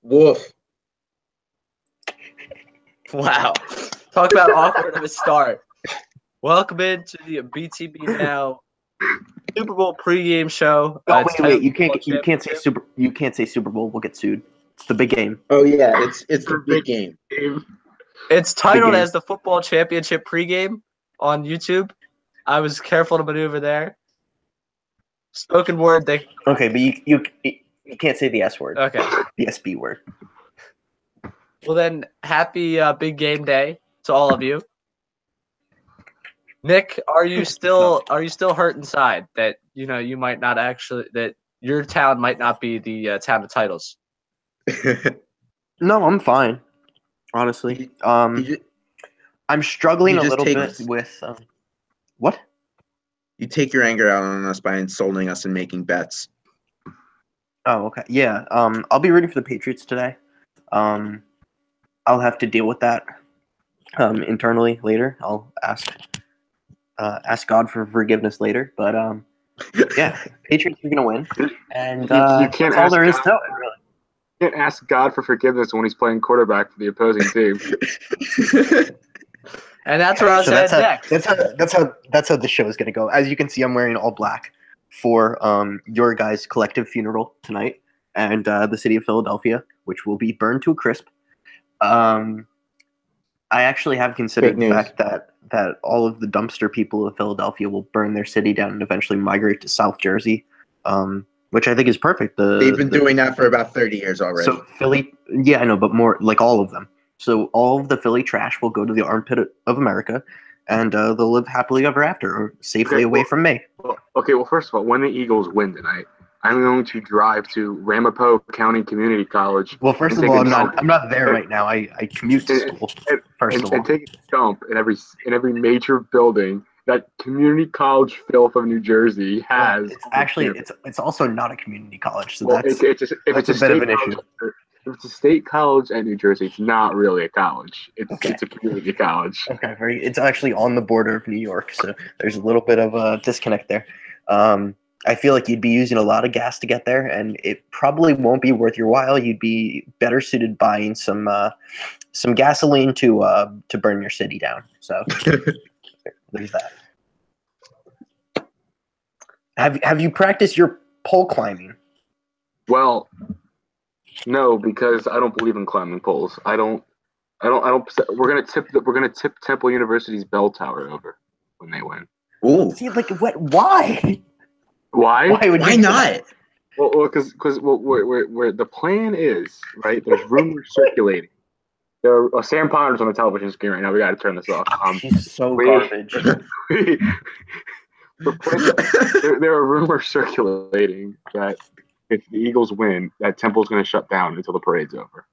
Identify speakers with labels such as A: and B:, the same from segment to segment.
A: Woof.
B: Wow. Talk about awkward of a start. Welcome into the BTB Now Super Bowl pregame show.
C: Oh
B: It's
C: wait,
B: titled
C: you can't say Super Bowl. We'll get sued. It's the big game.
A: Oh yeah, it's the big game.
B: It's titled
C: game.
B: as the Football Championship pregame on YouTube. I was careful to maneuver there. Spoken word.
C: Okay, but you can't say the S word.
B: Okay.
C: The SB word.
B: Well then, happy big game day to all of you. Nick, are you still hurt inside that you might not actually that your town might not be the town of titles?
C: No, I'm fine. Honestly, I'm struggling a little bit with what?
A: You take your anger out on us by insulting us and making bets.
C: Oh, okay. Yeah. I'll be rooting for the Patriots today. I'll have to deal with that internally later. I'll ask God for forgiveness later. But yeah, Patriots are gonna win, and
D: you can't
C: that's all there is to it. Really.
D: You can't ask God for forgiveness when he's playing quarterback for the opposing team.
B: And that's where I was headed next.
C: That's how the show is gonna go. As you can see, I'm wearing all black for your guys' collective funeral tonight, and the city of Philadelphia, which will be burned to a crisp. I actually have considered the fact that all of the dumpster people of Philadelphia will burn their city down and eventually migrate to South Jersey, which I think is perfect.
A: They've been doing that for about 30 years already.
C: So Philly, yeah, I know, but more like all of them. So all of the Philly trash will go to the armpit of America, and they'll live happily ever after, or safely away from me.
D: Well, first of all, when the Eagles win tonight, I'm going to drive to Ramapo County Community College.
C: Well, first of all, I'm not there right now. I commute to school.
D: And take a dump in every major building that community college filth of New Jersey has.
C: It's also not a community college, so
D: that's a bit of an issue. If it's a state college at New Jersey, it's not really a college. It's a community college.
C: Okay, it's actually on the border of New York, so there's a little bit of a disconnect there. I feel like you'd be using a lot of gas to get there, and it probably won't be worth your while. You'd be better suited buying some gasoline to burn your city down. So there's that. Have you practiced your pole climbing?
D: Well, no, because I don't believe in climbing poles. I don't. We're gonna tip Temple University's bell tower over when they win.
A: Ooh.
C: See, like what? Why?
D: Why?
A: Why not?
D: Well, because where the plan is, right? There's rumors circulating. There are Sam Potter's on the television screen right now. We got to turn this off.
C: She's so garbage.
D: There are rumors circulating that if the Eagles win, that Temple's going to shut down until the parade's over.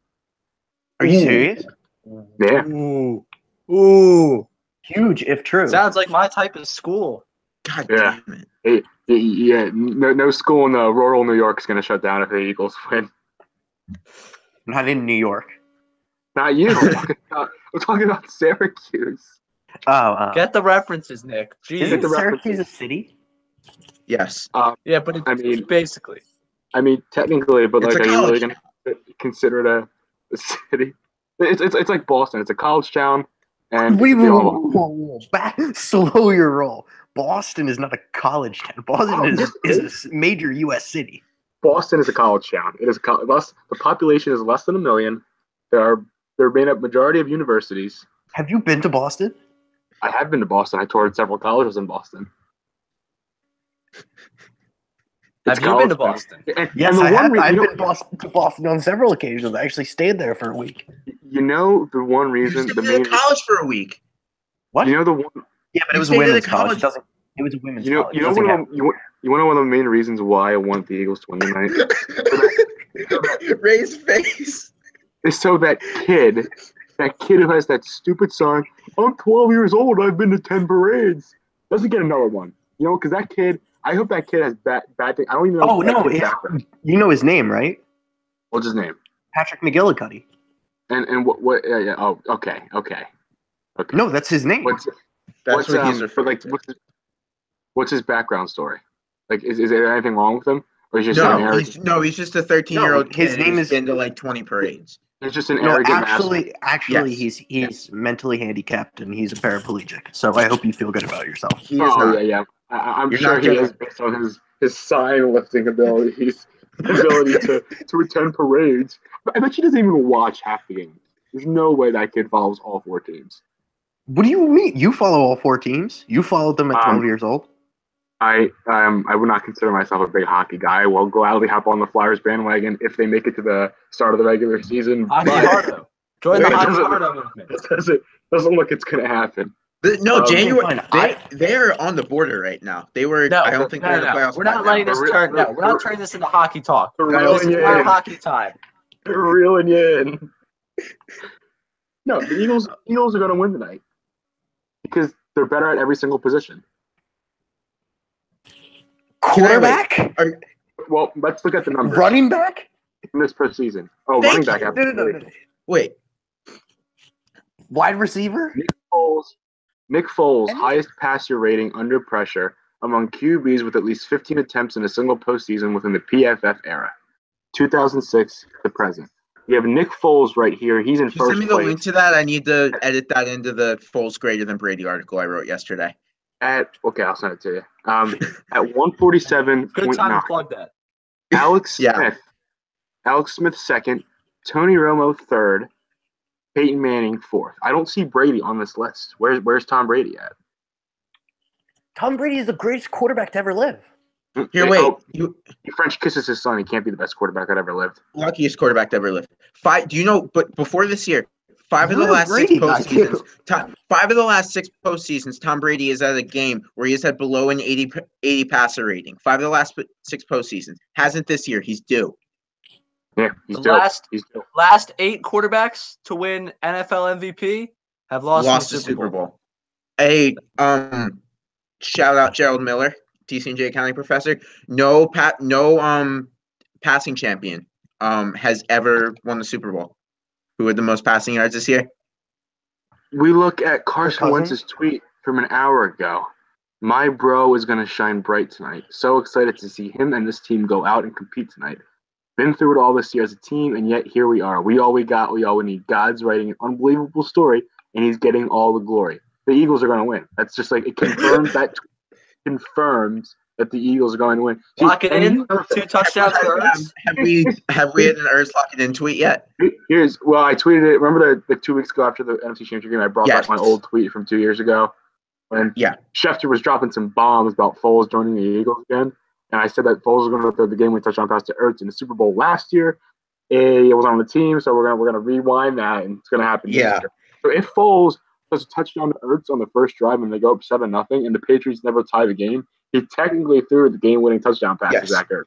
C: Are you serious?
D: Yeah.
B: Ooh.
C: Huge, if true.
B: Sounds like my type of school.
A: God damn it.
D: Yeah, no school in rural New York is going to shut down if the Eagles win.
C: Not in New York.
D: Not you. We're talking about Syracuse.
B: Get the references, Nick. Jeez.
C: Isn't Syracuse a city?
A: Yes.
B: Yeah, but it's basically.
D: I mean, technically, but
A: it's
D: like, are you really going to consider it a city? It's like Boston. It's a college town. And
C: whoa. Slow your roll. Boston is not a college town. Boston is a major U.S. city.
D: Boston is a college town. It is the population is less than 1 million. They're made up majority of universities.
C: Have you been to Boston?
D: I have been to Boston. I toured several colleges in Boston.
B: Have you been to Boston?
C: Yes, I have. I've been to Boston on several occasions. I actually stayed there for a week.
D: You know the one reason
A: the main college for a week.
C: What?
D: You know the one?
C: Yeah, but it was a women's college. It was a women's college.
D: You know one of the main reasons why I want the Eagles to win tonight?
A: Ray's face.
D: Is so that kid who has that stupid song, I'm 12 years old, I've been to 10 parades, doesn't get another one. You know, because that kid, I hope that kid has bad things. I don't even know.
C: Oh, no. You know his name, right?
D: What's his name?
C: Patrick McGillicuddy.
D: And what yeah. Oh, okay.
C: No, that's his name.
A: That's what he's referring to.
D: What's his background story? Like, is there anything wrong with him? Or he's just an
A: No,
D: arrogant.
A: he's just a 13-year-old
C: No, his
A: kid
C: name
A: who's
C: is-
A: been to like 20 parades.
D: He's just an
C: No,
D: arrogant
C: actually,
A: Yes.
C: he's mentally handicapped and he's a paraplegic. So I hope you feel good about yourself.
A: He is
D: Oh
A: not.
D: yeah. I'm
A: You're
D: sure
A: not
D: he
A: gonna-
D: is based on his sign lifting abilities, ability to attend parades. But I bet he doesn't even watch half the games. There's no way that kid follows all 4 teams.
C: What do you mean? You follow all 4 teams? You followed them at 12 years old?
D: I would not consider myself a big hockey guy. I will gladly hop on the Flyers bandwagon if they make it to the start of the regular season.
B: Hockey
D: but
B: Hardo. Join the
D: It
B: Hockey
D: doesn't-
B: Hardo movement.
D: it doesn't look it's gonna happen.
A: No,
C: Fine.
A: they're on the border right now. They were.
B: No,
A: I don't think they're in the playoffs.
B: We're not
A: right
B: letting
A: now.
B: this turn. No, we're not turning this into hockey talk.
D: They're
A: This
B: This
D: reeling
B: is
D: you
B: our
D: in.
B: hockey time.
D: They're reeling you in. No, the Eagles are gonna win tonight because they're better at every single position.
C: Quarterback?
D: Well, let's look at the numbers.
C: Running back?
D: In this postseason. Oh,
A: Thank
D: running back.
A: you.
D: Absolutely.
A: Wait,
C: Wide receiver?
D: Nick Foles, highest passer rating under pressure among QBs with at least 15 attempts in a single postseason within the PFF era, 2006 to present. You have Nick Foles right here. He's in
A: can you
D: first
A: send me the
D: place
A: link to that? I need to edit that into the Foles greater than Brady article I wrote yesterday.
D: okay, I'll send it to you. At
B: Good
D: 147.9.
B: time to plug that.
D: Alex
A: Yeah.
D: Smith. Alex Smith second. Tony Romo third. Peyton Manning fourth. I don't see Brady on this list. Where's Tom Brady at?
C: Tom Brady is the greatest quarterback to ever live.
A: Here, wait.
D: Oh,
A: You
D: he French kisses his son. He can't be the best quarterback that ever lived.
A: luckiest quarterback to ever live. 5. Do you know? But before this year, 5 of the
C: You're a
A: last 6
C: Brady guy, too.
A: postseasons. 5 of the last 6 postseasons, Tom Brady is at a game where he has had below an 80 passer rating. 5 of the last 6 postseasons. Hasn't this year. He's due.
D: Yeah, he's
B: The
D: dope.
B: last-
D: He's dope.
B: Last 8 quarterbacks to win NFL MVP have lost
A: the
B: the Super Bowl.
A: Hey, shout out Gerald Miller, TCNJ accounting professor. No passing champion has ever won the Super Bowl. Who had the most passing yards this year?
D: We look at Carson
C: Cousins?
D: Wentz's tweet from an hour ago. My bro is going to shine bright tonight. So excited to see him and this team go out and compete tonight. Been through it all this year as a team, and yet here we are. We all we got, we all we need. God's writing an unbelievable story, and he's getting all the glory. The Eagles are going to win. That's just like it confirms that the Eagles are going to win. See,
B: Lock it
D: and
B: in. 2 touchdowns for Ertz.
A: Have we had an Urs lock it in tweet yet?
D: I tweeted it. Remember the 2 weeks ago after the NFC Championship game, I brought
A: Yes.
D: back my old tweet from 2 years ago when Schefter was dropping some bombs about Foles joining the Eagles again. And I said that Foles was going to throw the game-winning touchdown pass to Ertz in the Super Bowl last year. It was on the team, so we're gonna rewind that, and it's gonna happen this year. So if Foles does a touchdown to Ertz on the first drive and they go up 7-0, and the Patriots never tie the game, he technically threw the game-winning touchdown pass to Zach Ertz.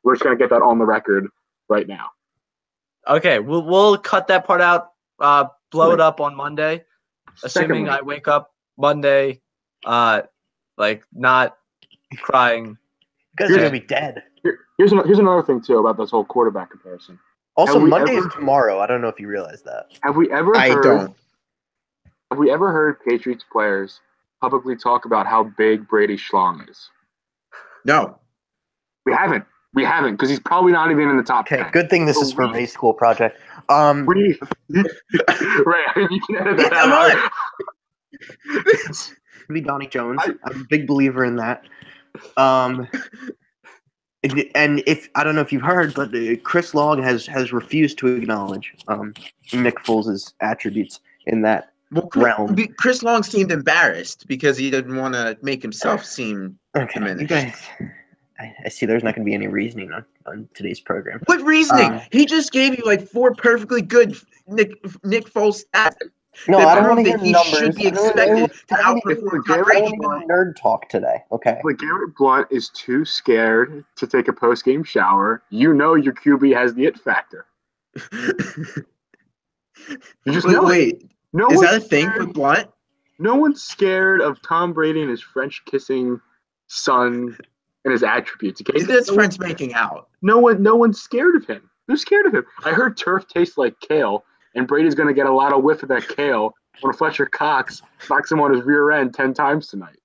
D: We're just gonna get that on the record right now.
B: Okay, we'll cut that part out. Blow it up on Monday, assuming
D: Secondly,
B: I wake up Monday, not crying.
C: You guys are going to be dead.
D: here's another thing too about this whole quarterback comparison.
C: Also,
D: Have we
C: Monday
D: ever-
C: is tomorrow. I don't know if you realize that.
D: Have we ever
A: I
D: heard?
A: don't.
D: Have we ever heard Patriots players publicly talk about how big Brady Schlong is?
A: No.
D: We haven't because he's probably not even in the top
C: Okay,
D: 10.
C: good thing this is for Ray's school project.
D: Right, you can edit that
A: Come
D: out.
A: on.
C: Be Donnie Jones. I'm a big believer in that. And if I don't know if you've heard, but Chris Long has refused to acknowledge Nick Foles' attributes in that realm.
A: Chris Long seemed embarrassed because he didn't want to make himself seem diminished.
C: You guys, I see there's not going to be any reasoning on today's program.
A: What reasoning? He just gave you like 4 perfectly good Nick Foles stats.
C: No,
A: that
C: I don't
A: prove
C: want to
A: that
C: hear
A: he
C: numbers.
A: should be
C: I don't
A: expected to
C: wanna
A: outperform
C: hear
A: Tom Brady.
C: nerd talk today. Okay.
D: But Garrett Blunt is too scared to take a post-game shower. You know your QB has the it factor. You just know it.
A: Wait,
D: No
A: is
D: one's
A: that a thing
D: scared-
A: with Blunt?
D: No one's scared of Tom Brady and his French-kissing son and his attributes. Okay,
A: Is this friends making out?
D: No one's scared of him. Who's scared of him? I heard turf tastes like kale, and Brady's going to get a lot of whiff of that kale when Fletcher Cox knocks him on his rear end 10 times tonight.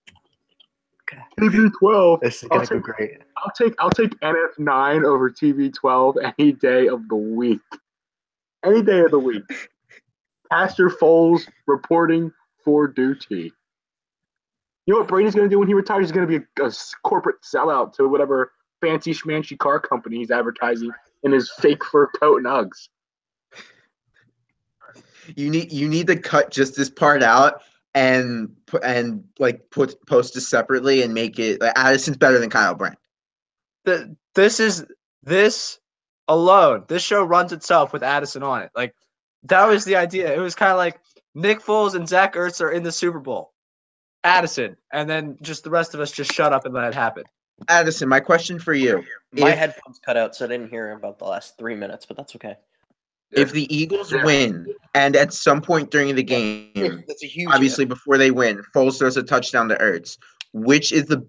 C: Okay.
D: TB12.
C: This is going to go great.
D: I'll take NF9 over TV12 any day of the week. Any day of the week. Pastor Foles reporting for duty. You know what Brady's going to do when he retires? He's going to be a corporate sellout to whatever fancy schmancy car company he's advertising in his fake fur coat and Uggs.
A: You need to cut just this part out and post this separately and make it like Addison's better than Kyle Brandt.
B: This alone. This show runs itself with Addison on it. Like that was the idea. It was kind of like Nick Foles and Zach Ertz are in the Super Bowl. Addison, and then just the rest of us just shut up and let it happen.
A: Addison, my question for you.
C: My headphones cut out, so I didn't hear about the last 3 minutes, but that's okay.
A: If the Eagles win, and at some point during the game,
C: That's a huge
A: obviously before they win, Foles throws a touchdown to Ertz, which is the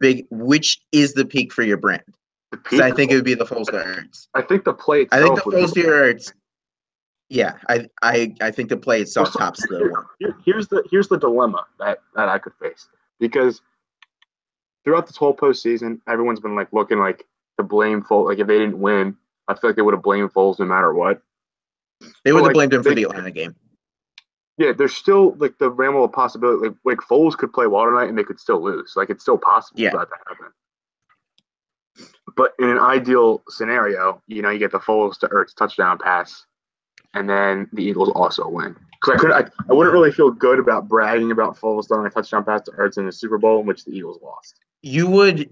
A: peak for your brand? Because I think it would be the Foles to Ertz.
D: I think the play itself.
A: I think the Foles to Ertz. Yeah, I think the play itself tops the one.
D: Here's the dilemma that I could face, because throughout this whole postseason, everyone's been like looking like to blame Foles. Like if they didn't win, I feel like they would have blamed Foles no matter what.
A: They would have blamed him for the Atlanta game.
D: Yeah, there's still like the realm of possibility. Like Foles could play well tonight and they could still lose. Like it's still possible for that to happen. But in an ideal scenario, you get the Foles to Ertz touchdown pass, and then the Eagles also win. Because I wouldn't really feel good about bragging about Foles throwing a touchdown pass to Ertz in the Super Bowl in which the Eagles lost.
A: You would.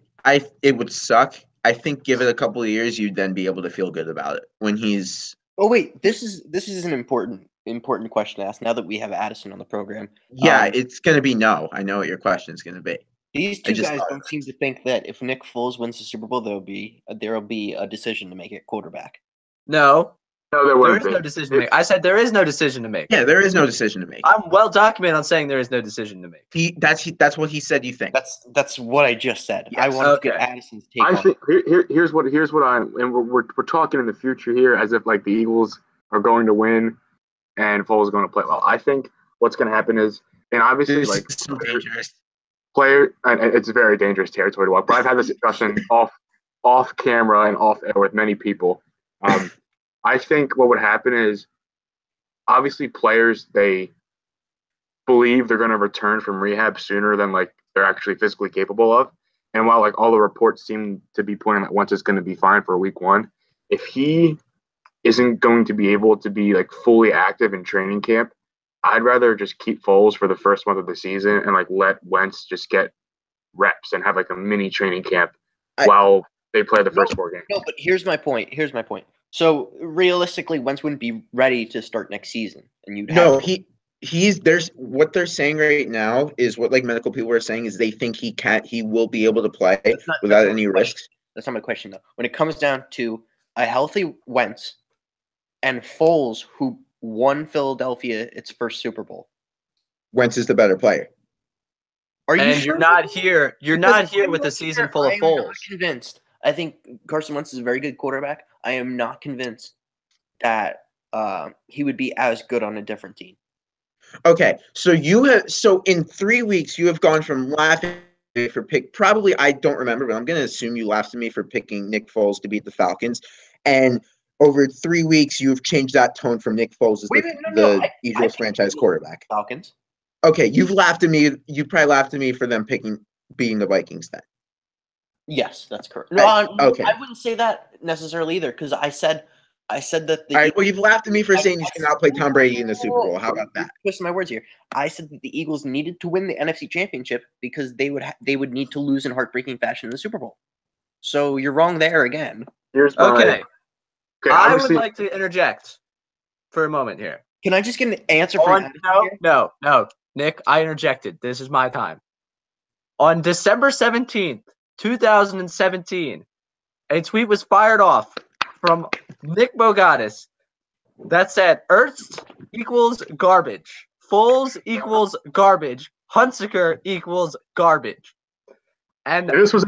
A: It would suck. I think give it a couple of years, you'd then be able to feel good about it when he's.
C: Oh wait, this is an important question to ask now that we have Addison on the program.
A: Yeah, it's gonna be no. I know what your question is gonna be.
C: These two guys don't seem to think that if Nick Foles wins the Super Bowl, there will be a decision to make at quarterback.
B: No,
D: there
B: is no decision to make. I said there is no decision to make.
A: Yeah, there is no decision to make.
B: I'm well documented on saying there is no decision to make.
A: That's what he said. You think?
C: That's what I just said. Yes. I want to get Addison's take.
D: I think here's what we're talking in the future here as if like the Eagles are going to win and Foles is going to play well. I think what's going to happen is, and obviously
A: this
D: like
A: is so dangerous.
D: And it's very dangerous territory to walk. But I've had this discussion off camera and off air with many people. I think what would happen is, obviously players, they believe they're going to return from rehab sooner than like they're actually physically capable of. And while like all the reports seem to be pointing that once it's going to be fine for week one, if he isn't going to be able to be like fully active in training camp, I'd rather just keep Foles for the first month of the season and like let Wentz just get reps and have like a mini training camp while they play the first 4 games.
C: No, but here's my point. So realistically, Wentz wouldn't be ready to start next season, and you'd have
A: there's what they're saying right now is what like medical people are saying is they think he will be able to play without any risks.
C: That's not my question though. When it comes down to a healthy Wentz and Foles, who won Philadelphia its first Super Bowl,
A: Wentz is the better player.
C: Are you
B: and
C: sure?
B: You're not here. You're not here with a season full of Foles.
C: I'm not convinced. I think Carson Wentz is a very good quarterback. I am not convinced that he would be as good on a different team.
A: Okay, so in 3 weeks you have gone from laughing for probably I don't remember, but I'm going to assume you laughed at me for picking Nick Foles to beat the Falcons, and over 3 weeks you have changed that tone from Nick Foles as the Eagles franchise quarterback.
C: Falcons.
A: Okay, you've laughed at me. You probably laughed at me for them beating the Vikings then.
C: Yes, that's correct. No, okay. I wouldn't say that necessarily either because I said that the.
A: All right. Well, you've laughed at me for saying you can outplay Tom Brady in the Super Bowl. How about that?
C: Twist my words here. I said that the Eagles needed to win the NFC Championship because they would need to lose in heartbreaking fashion in the Super Bowl. So you're wrong there again.
B: Okay, I would like to interject for a moment here.
C: Can I just get an answer from
B: No, Nick, I interjected. This is my time. On December 17th, 2017, a tweet was fired off from Nick Bogatis that said Ertz equals garbage, Foles equals garbage, Hunsaker equals garbage. And
D: this was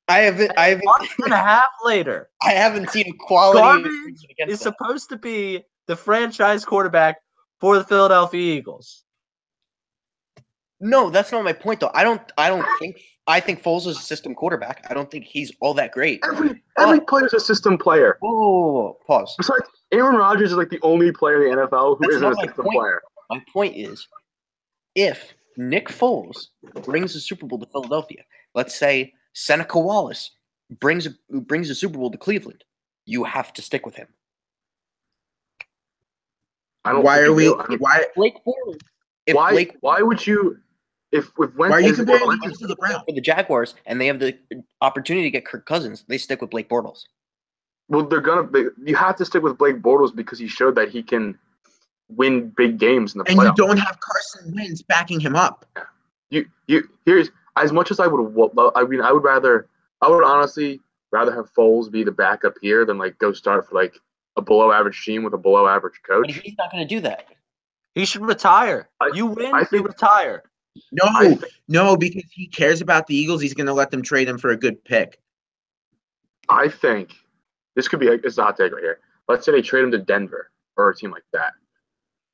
C: I haven't
B: a month and a half later.
C: I haven't seen quality.
B: Garbage is supposed to be the franchise quarterback for the Philadelphia Eagles.
C: No, that's not my point though. I don't think I think Foles is a system quarterback. I don't think he's all that great.
D: Every player's a system player.
C: Oh, pause.
D: Besides, Aaron Rodgers is like the only player in the NFL who
C: That's
D: isn't a
C: not my
D: system
C: point.
D: player.
C: My point is, if Nick Foles brings the Super Bowl to Philadelphia, let's say Seneca Wallace brings a Super Bowl to Cleveland, you have to stick with him.
A: Why are we? Why?
C: Blake Bortles.
D: Why would you? If Wentz
A: Why are you
D: is-
A: comparing
D: if
A: the
D: Wentz
A: Eagles
D: is-
A: to the Browns?
C: For the Jaguars, and they have the opportunity to get Kirk Cousins, they stick with Blake Bortles.
D: well, you have to stick with Blake Bortles because he showed that he can win big games in the
A: And you
D: playoffs.
A: don't have Carson Wentz backing him up.
D: Here's as much as I would. I mean, I would honestly rather have Foles be the backup here than like go start for like a below average team with a below average
C: But
D: coach.
C: he's not going to do that.
B: He should retire.
D: I-
B: You win,
D: I
B: you
D: think-
B: retire.
A: No, because he cares about the Eagles. He's going to let them trade him for a good pick.
D: I think this could be it's a hot take right here. Let's say they trade him to Denver or a team like that.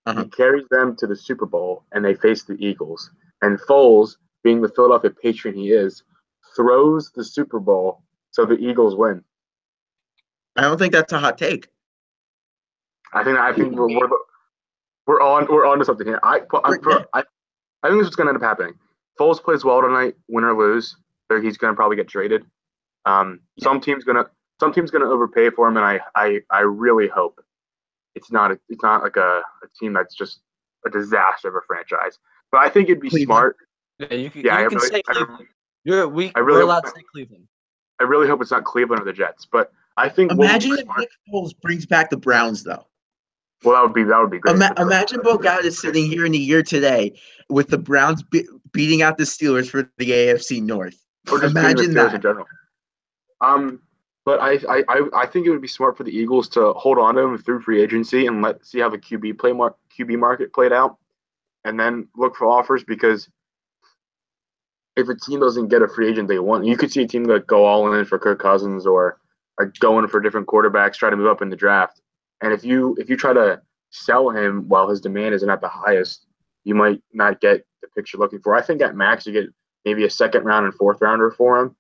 A: Uh-huh.
D: He carries them to the Super Bowl and they face the Eagles. And Foles, being the Philadelphia Patriot he is, throws the Super Bowl so the Eagles win.
A: I don't think that's a hot take.
D: I think we're on to something here. I think this is what's going to end up happening. Foles plays well tonight, win or lose. He's going to probably get traded. Some team's going to overpay for him, and I really hope it's not like a team that's just a disaster of a franchise. But I think it'd be
A: Cleveland.
D: smart.
B: Yeah, you can
D: Yeah,
B: say Cleveland. We're
D: really
B: allowed to
D: hope-
B: say Cleveland.
D: I really hope it's not Cleveland or the Jets. But I think
A: Imagine if Nick Foles brings back the Browns, though.
D: well, that would be great.
A: Imagine Bogart is sitting here in a year today with the Browns beating out the Steelers for the AFC North.
D: Or just
A: Imagine
D: beating the Steelers
A: that.
D: in general. But I think it would be smart for the Eagles to hold on to him through free agency and see how the QB market played out, and then look for offers, because if a team doesn't get a free agent they want, you could see a team that go all in for Kirk Cousins or go in for different quarterbacks, try to move up in the draft. And if you try to sell him while his demand isn't at the highest, you might not get the picture looking for. I think at max you get maybe a second round and fourth rounder for him.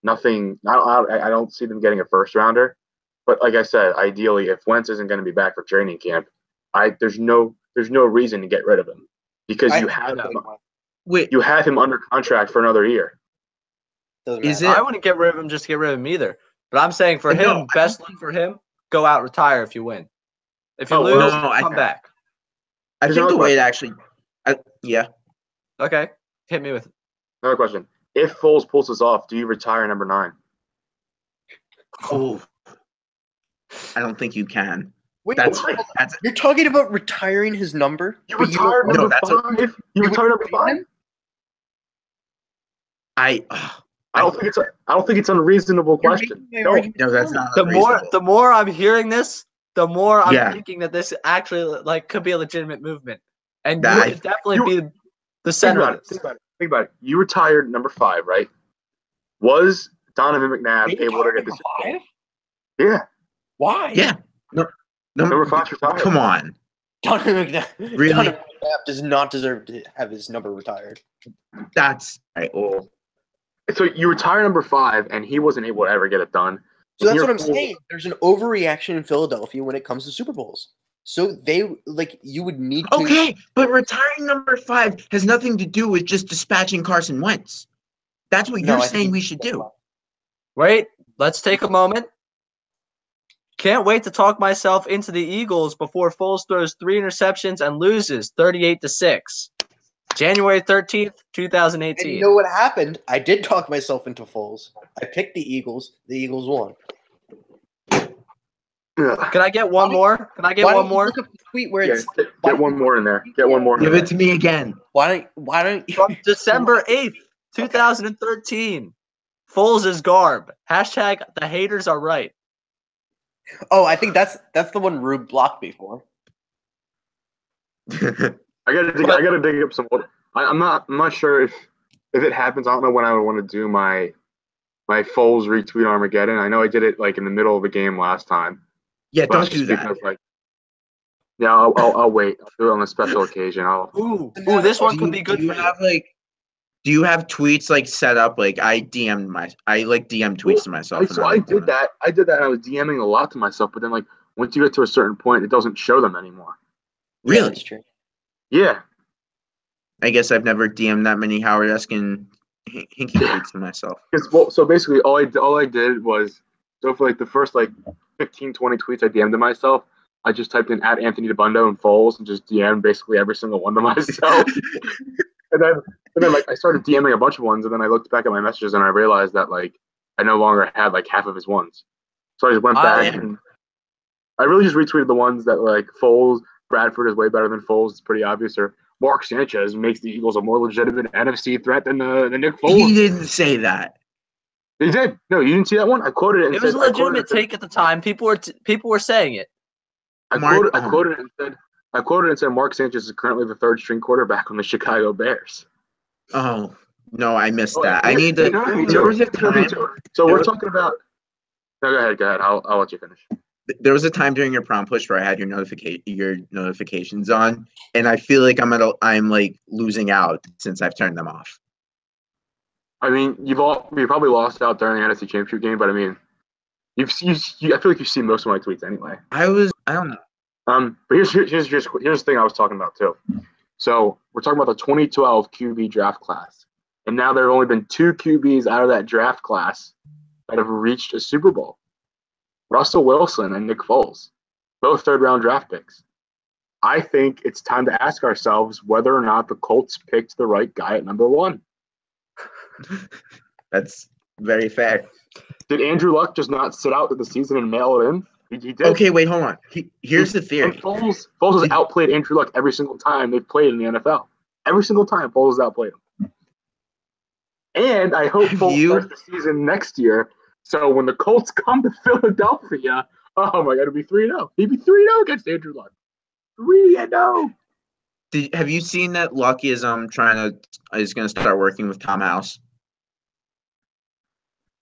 D: Nothing. I don't see them getting a first rounder. But like I said, ideally, if Wentz isn't going to be back for training camp, there's no reason to get rid of him, because you have him under contract for another year.
A: Is
B: I wouldn't get rid of him just to get rid of him either. But I'm saying for him, best look for him, go out, retire if you win. If you lose, come back.
A: I think the way it actually, yeah.
B: Okay, hit me with it.
D: Another question: if Foles pulls this off, do you retire number 9?
A: Oh, I don't think you can.
C: Wait,
A: That's
C: you're talking about retiring his number?
D: You retired number 5. You retired number 5.
A: I
D: don't think it's an unreasonable question.
A: No, that's not.
B: The more I'm hearing this, the more I'm thinking that this actually could be a legitimate movement, and you could definitely be the center of this.
D: Think about it. You retired number 5, right? Was Donovan McNabb able to get this?
C: 5?
D: Yeah.
C: Why?
A: Yeah. No,
D: number 5 retired.
A: Come on.
C: Donovan McNabb
A: Really?
C: does not deserve to have his number retired.
A: That's right. Oh.
D: So you retire number 5, and he wasn't able to ever get it done.
C: So that's what I'm saying. There's an overreaction in Philadelphia when it comes to Super Bowls. So you would need to.
A: Okay, but retiring number 5 has nothing to do with just dispatching Carson Wentz. That's what you're saying we should do.
B: Wait, let's take a moment. Can't wait to talk myself into the Eagles before Foles throws 3 interceptions and loses 38-6. January 13th, 2018.
C: And you know what happened? I did talk myself into Foles. I picked the Eagles. The Eagles won.
B: Can I get one more? Can I get one more?
C: Look up the tweet where it's
D: get one more in there. Get one more.
A: Give it to me again.
C: Why don't you?
B: From December 8th, 2013. Foles is garb. Hashtag the haters are right.
C: Oh, I think that's the one Rube blocked me for.
D: I gotta dig up some more. I'm not sure if it happens. I don't know when I would want to do my Foles retweet Armageddon. I know I did it in the middle of the game last time.
A: Yeah, don't do that.
D: I'll wait. I'll do it on a special occasion.
B: Ooh, this one could be good.
A: Do you have Do you have tweets like set up? Like I DM tweets to myself.
D: So I did that. I did that. And I was DMing a lot to myself, but then like once you get to a certain point, it doesn't show them anymore.
A: Really?
C: Yeah, that's true.
D: Yeah.
A: I guess I've never DM'd that many Howard-esque and hinky tweets to myself.
D: So basically, all I did was for like the first like 15, 20 tweets I DM'd to myself, I just typed in at Anthony DeBundo and Foles and just DM'd basically every single one to myself. and then like I started DMing a bunch of ones, and then I looked back at my messages and I realized that like I no longer had like half of his ones. So I just went back and I really just retweeted the ones that were like Foles, Bradford is way better than Foles. It's pretty obvious. Or Mark Sanchez makes the Eagles a more legitimate NFC threat than Nick Foles.
A: He didn't say that.
D: He did. No, you didn't see that one? I quoted it. And
B: it was a legitimate take at the time. People were saying it.
D: I quoted it and said Mark Sanchez is currently the third string quarterback on the Chicago Bears.
A: Oh no, I missed that. I need to. There was a time.
D: So we're talking about. No, go ahead. I'll let you finish.
A: There was a time during your prom push where I had your notifications on, and I feel like I'm like losing out since I've turned them off.
D: I mean, you probably lost out during the NFC Championship game, but I mean, I feel like you've seen most of my tweets anyway.
A: I don't know.
D: But here's the thing I was talking about too. So we're talking about the 2012 QB draft class, and now there have only been 2 QBs out of that draft class that have reached a Super Bowl. Russell Wilson and Nick Foles, both third-round draft picks. I think it's time to ask ourselves whether or not the Colts picked the right guy at number 1.
A: That's very fair.
D: Did Andrew Luck just not sit out the season and mail it in? He did.
A: Okay, wait, hold on. Here's the theory.
D: And Foles has outplayed Andrew Luck every single time they've played in the NFL. Every single time Foles has outplayed him. And I hope Foles starts the season next year. So when the Colts come to Philadelphia, oh my God, it'll be 3-0. He'd be 3-0 against Andrew Luck. 3-0.
A: Have you seen that Luck is going to start working with Tom House?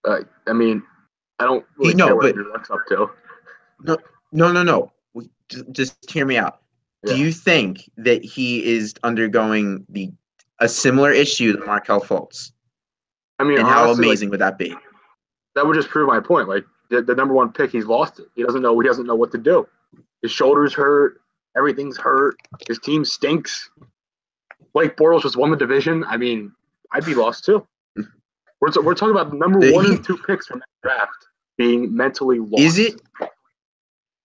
D: I mean, I don't really care what Andrew Luck's up to.
A: No. Just hear me out.
D: Yeah.
A: Do you think that he is undergoing a similar issue to Markelle Fultz?
D: I mean,
A: and
D: honestly,
A: how amazing would that be?
D: That would just prove my point. Like the number 1 pick, he's lost it. He doesn't know what to do. His shoulder's hurt. Everything's hurt. His team stinks. Blake Bortles just won the division. I mean, I'd be lost too. We're talking about the number 1 and 2 picks from that draft being mentally lost.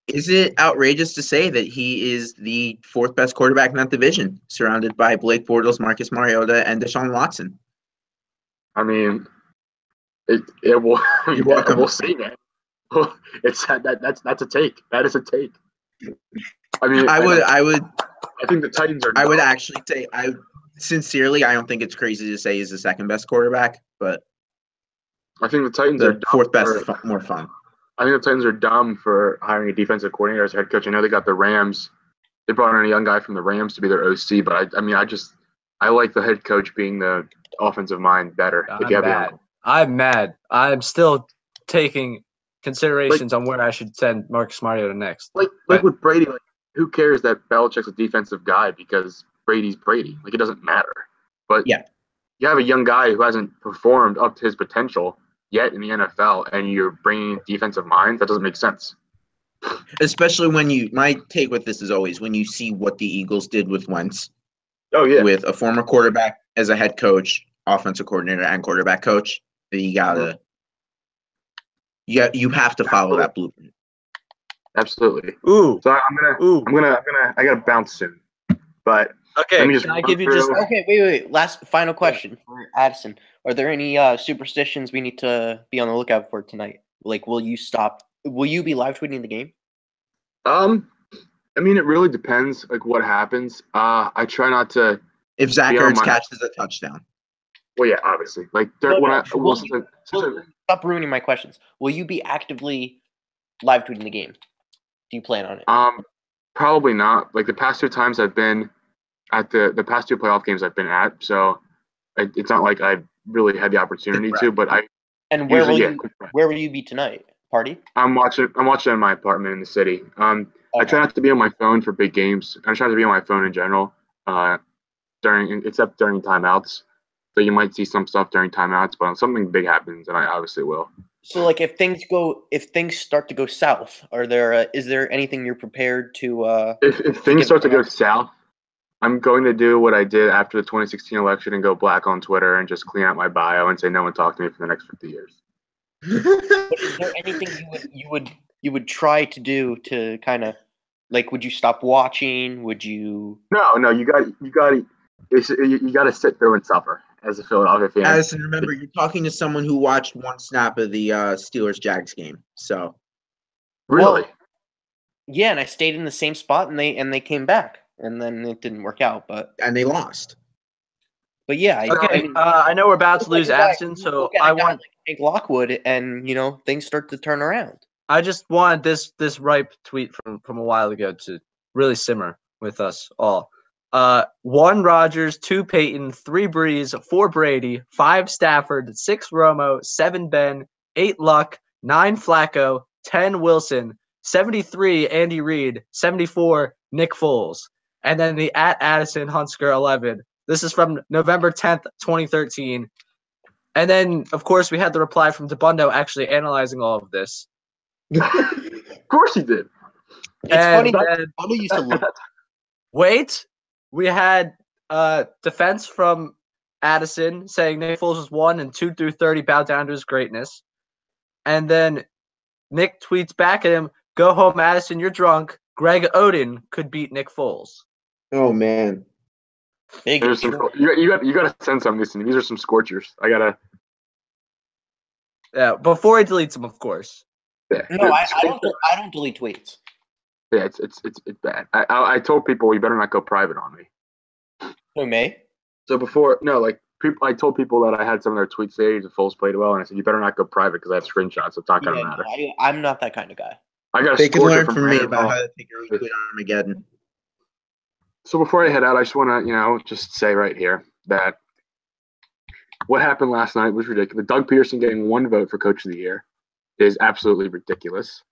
A: Is it outrageous to say that he is the 4th best quarterback in that division, surrounded by Blake Bortles, Marcus Mariota, and Deshaun Watson?
D: I mean, we'll see, man. That's a take. That is a take. I mean, I think the Titans are.
A: I would actually say sincerely, I don't think it's crazy to say he's the 2nd best quarterback, but
D: I think the Titans are
A: 4th best, more fun.
D: I think the Titans are dumb for hiring a defensive coordinator as head coach. I know they got the Rams. They brought in a young guy from the Rams to be their OC, but I like the head coach being the offensive mind better.
B: I'm mad. I'm still taking considerations on where I should send Marcus Mariota next.
D: Like with Brady, like, who cares that Belichick's a defensive guy because Brady's Brady? Like, it doesn't matter. But yeah, you have a young guy who hasn't performed up to his potential yet in the NFL, and you're bringing defensive minds. That doesn't make sense.
A: Especially my take with this is always when you see what the Eagles did with Wentz.
D: Oh yeah,
A: with a former quarterback as a head coach, offensive coordinator, and quarterback coach. You gotta, you have to follow that blueprint.
D: Absolutely.
B: Ooh.
D: So I gotta bounce soon. But
B: okay, can I give you just
C: okay? Wait. Final question for Addison. Are there any superstitions we need to be on the lookout for tonight? Like, will you be live tweeting the game?
D: I mean, it really depends. Like, what happens. I try not to.
A: If Zach Ertz catches a touchdown.
D: Well, yeah, obviously. Like,
C: stop ruining my questions. Will you be actively live tweeting the game? Do you plan on it?
D: Probably not. Like the past 2 times I've been at the past 2 playoff games I've been at, so it's not like I really had the opportunity to. But I.
C: And where will you be tonight? Party?
D: I'm watching in my apartment in the city. Okay. I try not to be on my phone for big games. I try to be on my phone in general, except during timeouts. So you might see some stuff during timeouts, but if something big happens, and I obviously will.
C: So, like, if things start to go south, is there anything you're prepared to?
D: If things start to go south, I'm going to do what I did after the 2016 election and go black on Twitter and just clean out my bio and say no one talk to me for the next 50 years.
C: But is there anything you would try to do to kind of, like, would you stop watching? Would you?
D: No, you got to sit through and suffer as a Philadelphia fan.
A: Addison, remember, you're talking to someone who watched one snap of the Steelers-Jags game. So,
D: Really?
C: Well, yeah, and I stayed in the same spot, and they came back, and then it didn't work out. But
A: they lost.
C: yeah,
B: Okay, I know we're about to lose Addison, so I want
C: Hank Lockwood, and things start to turn around.
B: I just wanted this ripe tweet from a while ago to really simmer with us all. 1 Rodgers, 2 Peyton, 3 Breeze, 4 Brady, 5 Stafford, 6 Romo, 7 Ben, 8 Luck, 9 Flacco, 10 Wilson, 73 Andy Reid, 74 Nick Foles, and then the @Addison Hunsker 11. This is from November 10th, 2013. And then, of course, we had the reply from DeBundo actually analyzing all of this.
D: Of course he did.
C: It's funny that Bundo used to love.
B: Wait, we had defense from Addison saying Nick Foles was 1 and 2 through 30 bow down to his greatness. And then Nick tweets back at him, "Go home, Addison, you're drunk. Greg Oden could beat Nick Foles."
A: Oh, man.
D: You got to send some of these to me. These are some scorchers. I gotta.
B: Yeah, before he deletes them, of course.
D: Yeah.
C: No, I don't delete tweets.
D: Yeah, it's bad. I told people you better not go private on me.
C: Who, me?
D: So I told people that I had some of their tweets there. The Foles played well, and I said you better not go private because I have screenshots. So it's not gonna matter.
C: No, I'm not that kind of guy.
D: I got.
A: They could learn from me about how to take a retweet Armageddon.
D: So before I head out, I just want to, just say right here that what happened last night was ridiculous. Doug Peterson getting 1 vote for Coach of the Year is absolutely ridiculous.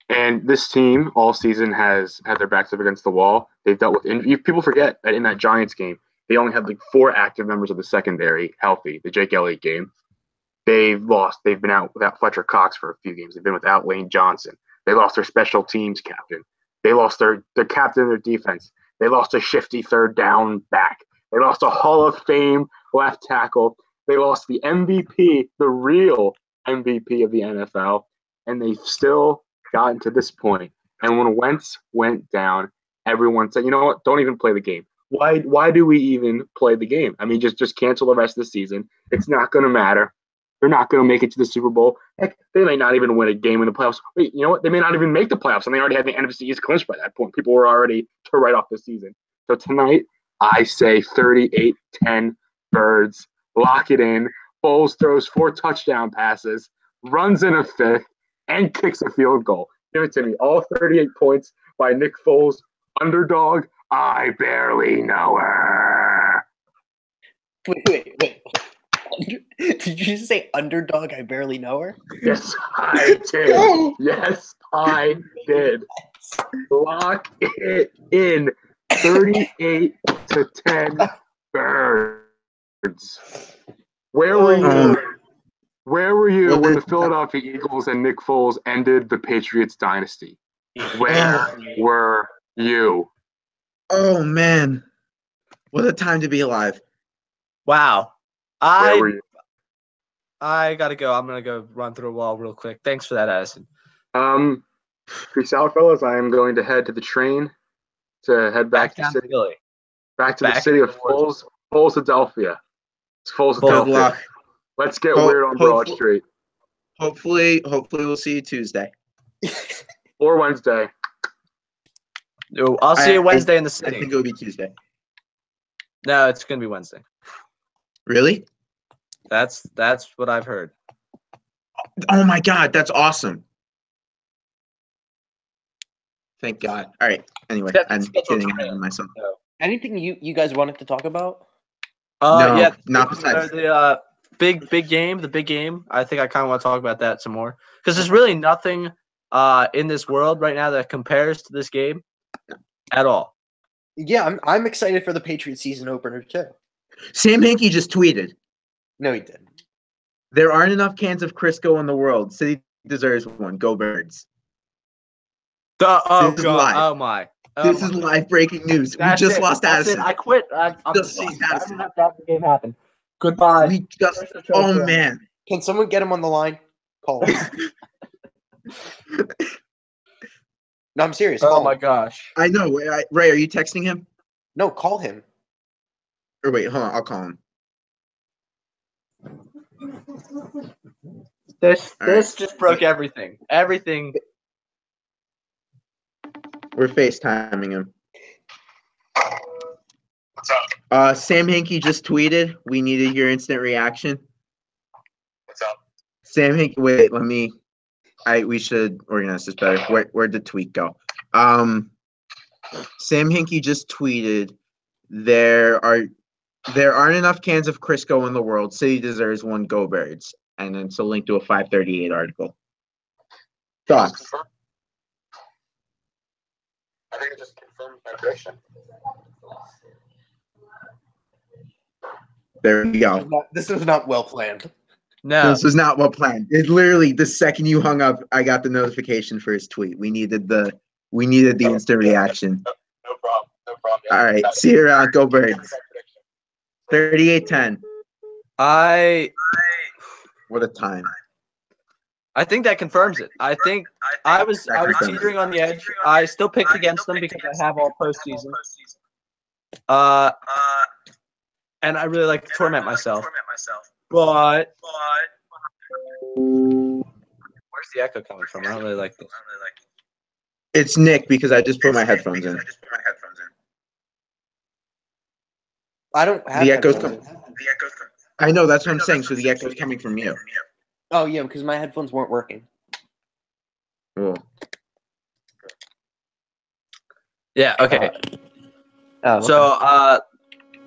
D: And this team all season has had their backs up against the wall. They've dealt with injuries. People forget that in that Giants game, they only had 4 active members of the secondary healthy, the Jake Elliott game. They've lost. They've been out without Fletcher Cox for a few games. They've been without Lane Johnson. They lost their special teams captain. They lost their captain of their defense. They lost a shifty 3rd down back. They lost a Hall of Fame left tackle. They lost the MVP, the real MVP of the NFL, and they've still gotten to this point. And when Wentz went down, everyone said, "You know what? Don't even play the game. Why do we even play the game? I mean, just cancel the rest of the season. It's not going to matter. They're not going to make it to the Super Bowl. Heck, they may not even win a game in the playoffs. Wait, you know what? They may not even make the playoffs, and they already had the NFC East clinched by that point. People were already to write off the season. So tonight, I say 38-10 Birds. Lock it in. Foles throws 4 touchdown passes, runs in a 5th, and kicks a field goal. Give it to me. All 38 points by Nick Foles. Underdog. I barely know her.
C: Wait. Did you just say underdog? I barely know her.
D: Yes, I did. Yes, I did. Lock it in. 38-10 Birds. Where were you? Where were you when the Philadelphia Eagles and Nick Foles ended the Patriots dynasty? Where were you?
A: Oh, man. What a time to be alive.
B: Wow.
D: Where were you?
B: I gotta go. I'm gonna go run through a wall real quick. Thanks for that, Addison.
D: Peace out, fellas. I am going to head to the train to head back to Philly. Back to the city of Philadelphia. It's Philadelphia. Let's get weird on Broad Street.
A: Hopefully we'll see you Tuesday.
D: Or Wednesday.
B: I'll see you Wednesday in the
A: I
B: city.
A: think it'll be Tuesday.
B: No, it's gonna be Wednesday.
A: Really?
B: That's what I've heard.
A: Oh my God, that's awesome. Thank God. All right. Anyway, I'm getting ahead of myself.
C: Anything you guys wanted to talk about?
A: No,
B: yeah,
A: not besides
B: the big game. The big game. I think I kind of want to talk about that some more because there's really nothing in this world right now that compares to this game at all.
C: Yeah, I'm excited for the Patriots season opener too.
A: Sam Hinkie just tweeted,
C: No, he didn't.
A: there aren't enough cans of Crisco in the world. City deserves one. Go Birds.
B: Oh
A: This is
B: god!
A: live.
B: Oh my!
A: This is live breaking news.
B: That's
A: we just
B: it.
A: lost
B: That's
A: Addison.
B: it. I quit. I'm
A: Just
B: deceased.
A: lost
B: I
A: Addison.
B: don't have to have the game happen. Goodbye.
A: We just. Oh man.
C: Can someone get him on the line? Call him. No, I'm serious.
B: Oh
C: Call
B: my
C: him.
B: gosh!
A: I know. Ray, are you texting him?
C: No, call him.
A: Or wait, hold on. I'll call him.
B: This
A: All right.
B: just broke everything. Everything.
A: We're FaceTiming him.
D: What's up?
A: Sam Hinkie just tweeted. We needed your instant reaction.
D: What's up?
A: Sam Hinkie. Wait, let me. We should organize this better. Where'd the tweet go? Sam Hinkie just tweeted. There aren't enough cans of Crisco in the world. City deserves one. Go Birds. And then it's a link to a 538 article. Thoughts?
D: I think it just confirms my prediction.
A: There we go.
C: This was not well planned.
B: No.
A: This was not well planned. It literally the second you hung up, I got the notification for his tweet. We needed the instant reaction.
D: No problem. No problem.
A: All right, see you around. Go Birds. 38-10. What a time.
B: I think that confirms it. I think I was teetering on the edge. I still picked against them because I have all postseason. And I really like to torment myself. But where's the echo coming from? I don't really like this.
A: It's Nick because I just put my headphones in.
C: I don't have
A: The echo's
C: headphones
A: coming.
C: in.
A: I know that's what I'm saying. So the echo's coming from you.
C: Oh yeah, because my headphones weren't working.
A: Cool.
B: Yeah, okay. So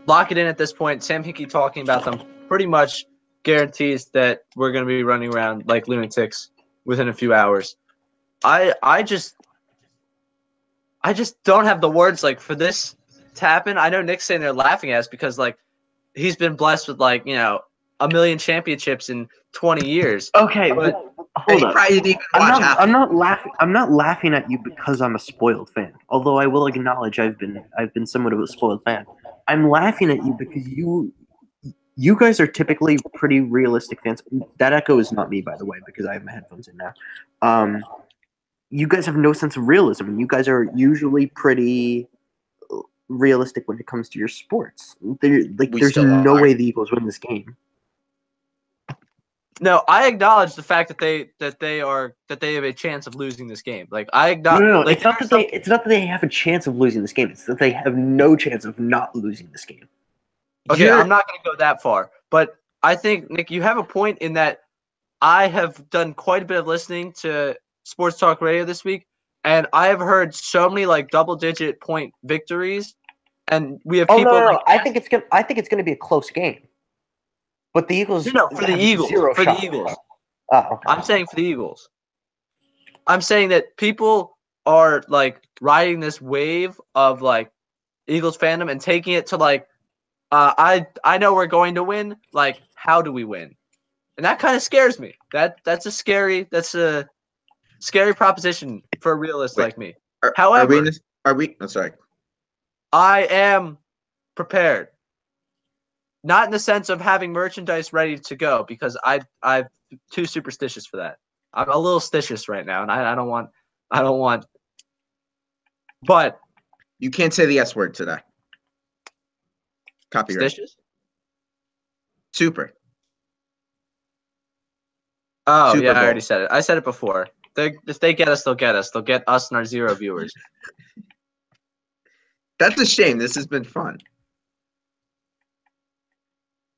B: lock it in at this point. Sam Hinkie talking about them pretty much guarantees that we're going to be running around like lunatics within a few hours. I just don't have the words like for this to happen. I know Nick's saying they're laughing at us because like he's been blessed with like, you know, 1 million championships in 20 years.
C: Okay,
B: But
C: hold up.
A: Probably didn't even watch half.
C: I'm not laughing. I'm not laughing at you because I'm a spoiled fan. Although I will acknowledge I've been somewhat of a spoiled fan. I'm laughing at you because you guys are typically pretty realistic fans. That echo is not me, by the way, because I have my headphones in now. You guys have no sense of realism, and you guys are usually pretty realistic when it comes to your sports. There's no way the Eagles win this game.
B: no, I acknowledge the fact that they have a chance of losing this game. Like I acknowledge.
C: No.
B: Like,
C: It's not that they have a chance of losing this game. It's that they have no chance of not losing this game.
B: Okay, I'm not going to go that far, but I think Nick, you have a point in that I have done quite a bit of listening to Sports Talk Radio this week, and I have heard so many like double-digit point victories, and we have people.
C: No.
B: Like,
C: I think it's gonna be a close game. But the Eagles.
B: No, for the Eagles. For the Eagles.
C: Oh, okay.
B: I'm saying for the Eagles. I'm saying that people are like riding this wave of like Eagles fandom and taking it to like, I know we're going to win. Like, how do we win? And that kind of scares me. That's a scary proposition for a realist like me. However,
A: I'm sorry.
B: I am prepared. Not in the sense of having merchandise ready to go, because I'm too superstitious for that. I'm a little stitious right now, and I don't want. But
A: You can't say the S word today. Copyright.
B: stitious?
A: Super.
B: Oh
A: Super
B: yeah,
A: Bowl.
B: I already said it. I said it before. If they get us, they'll get us. They'll get us and our 0 viewers.
A: That's a shame. This has been fun.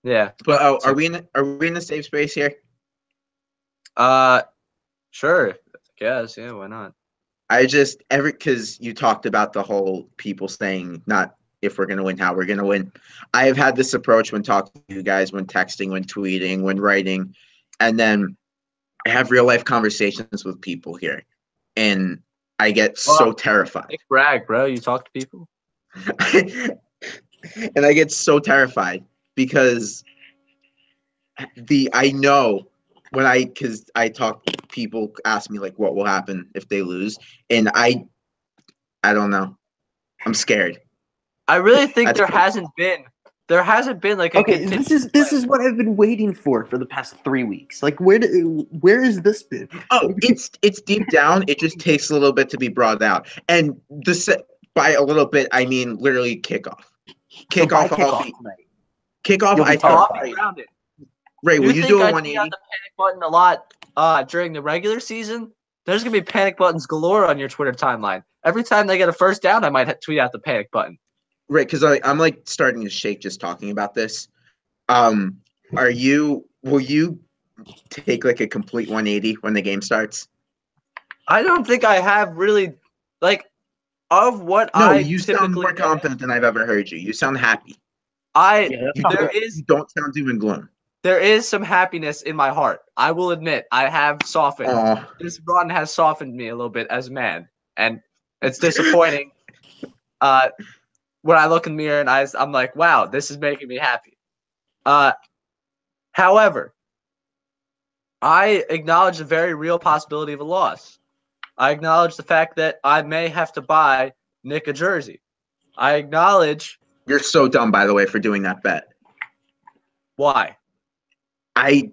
B: Yeah.
A: But are we in a safe space here?
B: Sure. I guess. Yeah. Why not?
A: Because you talked about the whole people saying not if we're gonna win, how we're gonna win. I have had this approach when talking to you guys, when texting, when tweeting, when writing, and then I have real life conversations with people here, and I get so terrified.
B: Nick brag, bro. You talk to people.
A: And I get so terrified because I know because I talk, people ask me like what will happen if they lose, and I don't know. I'm scared.
B: I really think
A: That's
B: there
A: pretty-
B: hasn't been like a
C: Okay, this is what I've been waiting for the past 3 weeks. Like, where has this been?
A: Oh, it's deep down. It just takes a little bit to be brought out, and by a little bit, I mean literally kickoff.
C: So by
A: Kickoff.
C: kickoff tonight.
A: Kickoff.
C: You'll be
A: I
C: terrified.
B: I'll be grounded.
A: Ray, will you
B: think
A: do a
B: I tweet out
A: 180?
B: the panic button a lot during the regular season? There's gonna be panic buttons galore on your Twitter timeline. Every time they get a first down, I might tweet out the panic button.
A: Right, because I'm like starting to shake just talking about this. Will you take like a complete 180 when the game starts?
B: I don't think I have really like of what
A: No,
B: I
A: you sound
B: typically
A: more confident than I've ever heard you. You sound happy.
C: Yeah,
A: You don't sound doom and gloom.
B: there is some happiness in my heart. I will admit I have softened.
A: Aw.
B: This run has softened me a little bit as a man, and it's disappointing. When I look in the mirror and I'm like, wow, this is making me happy. However, I acknowledge the very real possibility of a loss. I acknowledge the fact that I may have to buy Nick a jersey. I acknowledge
A: You're so dumb, by the way, for doing that bet.
B: why.
A: I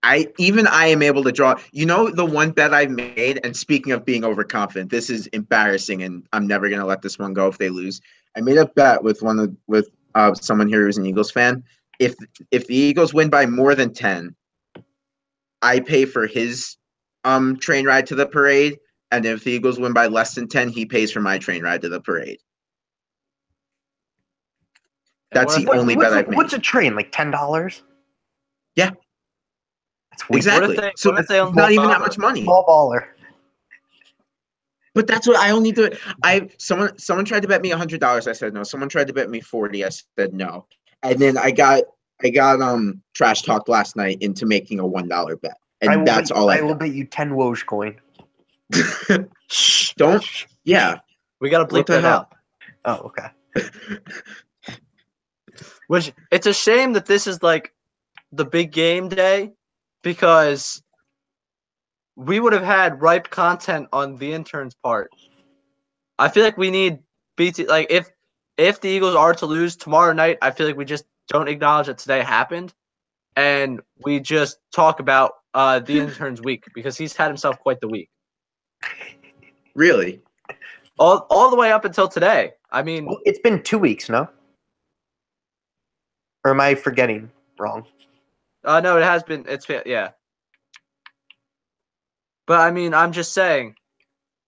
A: am able to draw. You know the one bet I made, and speaking of being overconfident, this is embarrassing, and I'm never gonna let this one go if they lose. I made a bet with someone here who's an Eagles fan. If the Eagles win by more than 10, I pay for his train ride to the parade, and if the Eagles win by less than 10, he pays for my train ride to the parade. That's the only bet I've made.
C: What's a train? Like $10?
A: Yeah.
C: That's weird.
A: Exactly. So
B: what if
A: it's
B: they
A: not even that much money.
C: Small baller.
A: But that's what I only do. Someone tried to bet me $100. I said no. Someone tried to bet me 40. I said no. And then I got trash talked last night into making a $1 bet, and that's all
C: I will bet you 10 Woj coin.
A: Don't. Yeah.
B: We gotta bleep
A: What the
B: that
A: hell?
B: out.
C: Oh, okay.
B: Which it's a shame that this is like the big game day, because we would have had ripe content on the intern's part. I feel like we need BT. Like if the Eagles are to lose tomorrow night, I feel like we just don't acknowledge that today happened, and we just talk about the intern's week, because he's had himself quite the week.
A: Really?
B: All the way up until today. I mean,
C: Well, it's been 2 weeks, no? Or am I forgetting wrong?
B: no, it has been. Yeah. But I mean, I'm just saying,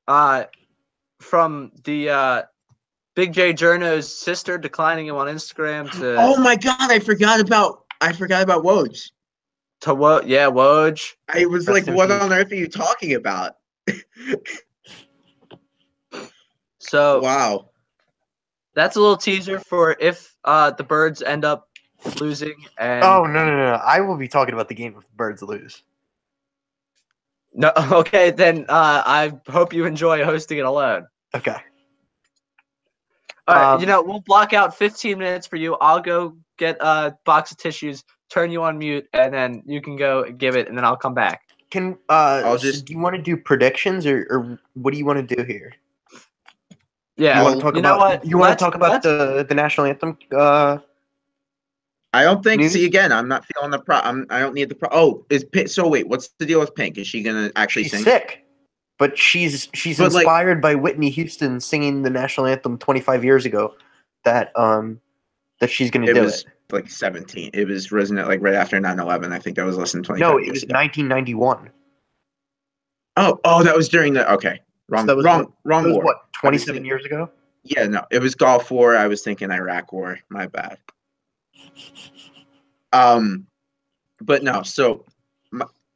B: from the Big J Journo's sister declining him on Instagram to
A: Oh my God! I forgot about Woj.
B: Woj.
A: I was
C: Rest
A: like,
C: in
A: what
C: peace.
A: on earth are you talking about?
B: So
A: Wow.
B: that's a little teaser for if the Birds end up losing. And
C: Oh, no. I will be talking about the game if the Birds lose.
B: no, okay, then I hope you enjoy hosting it alone.
C: Okay.
B: All right,
C: Um,
B: we'll block out 15 minutes for you. I'll go get a box of tissues, turn you on mute, and then you can go give it, and then I'll come back.
C: do you want to do predictions, or what do you want to do here?
B: Yeah,
C: You want to talk about
B: what?
C: you want to
B: Let's-
C: talk about
B: let's-
C: the national anthem?
A: I don't think.
C: News?
A: See, again, I'm not feeling the pro. I don't need the pro. Oh, so wait, what's the deal with Pink? Is she gonna actually
C: She's
A: sing?
C: sick, but she's
A: But, like-
C: inspired by Whitney Houston singing the national anthem 25 years ago. That she's gonna
A: It
C: do
A: was
C: it.
A: like 17. It was wasn't it like right after 9/11? I think that was less than 25
C: No, it
A: years
C: was
A: ago.
C: 1991.
A: Oh, that was during the wrong
C: So that was
A: wrong
C: what-
A: wrong
C: It was
A: war.
C: what, 27 years ago?
A: Yeah, no, it was Gulf War. I was thinking Iraq War. My bad. But no. So,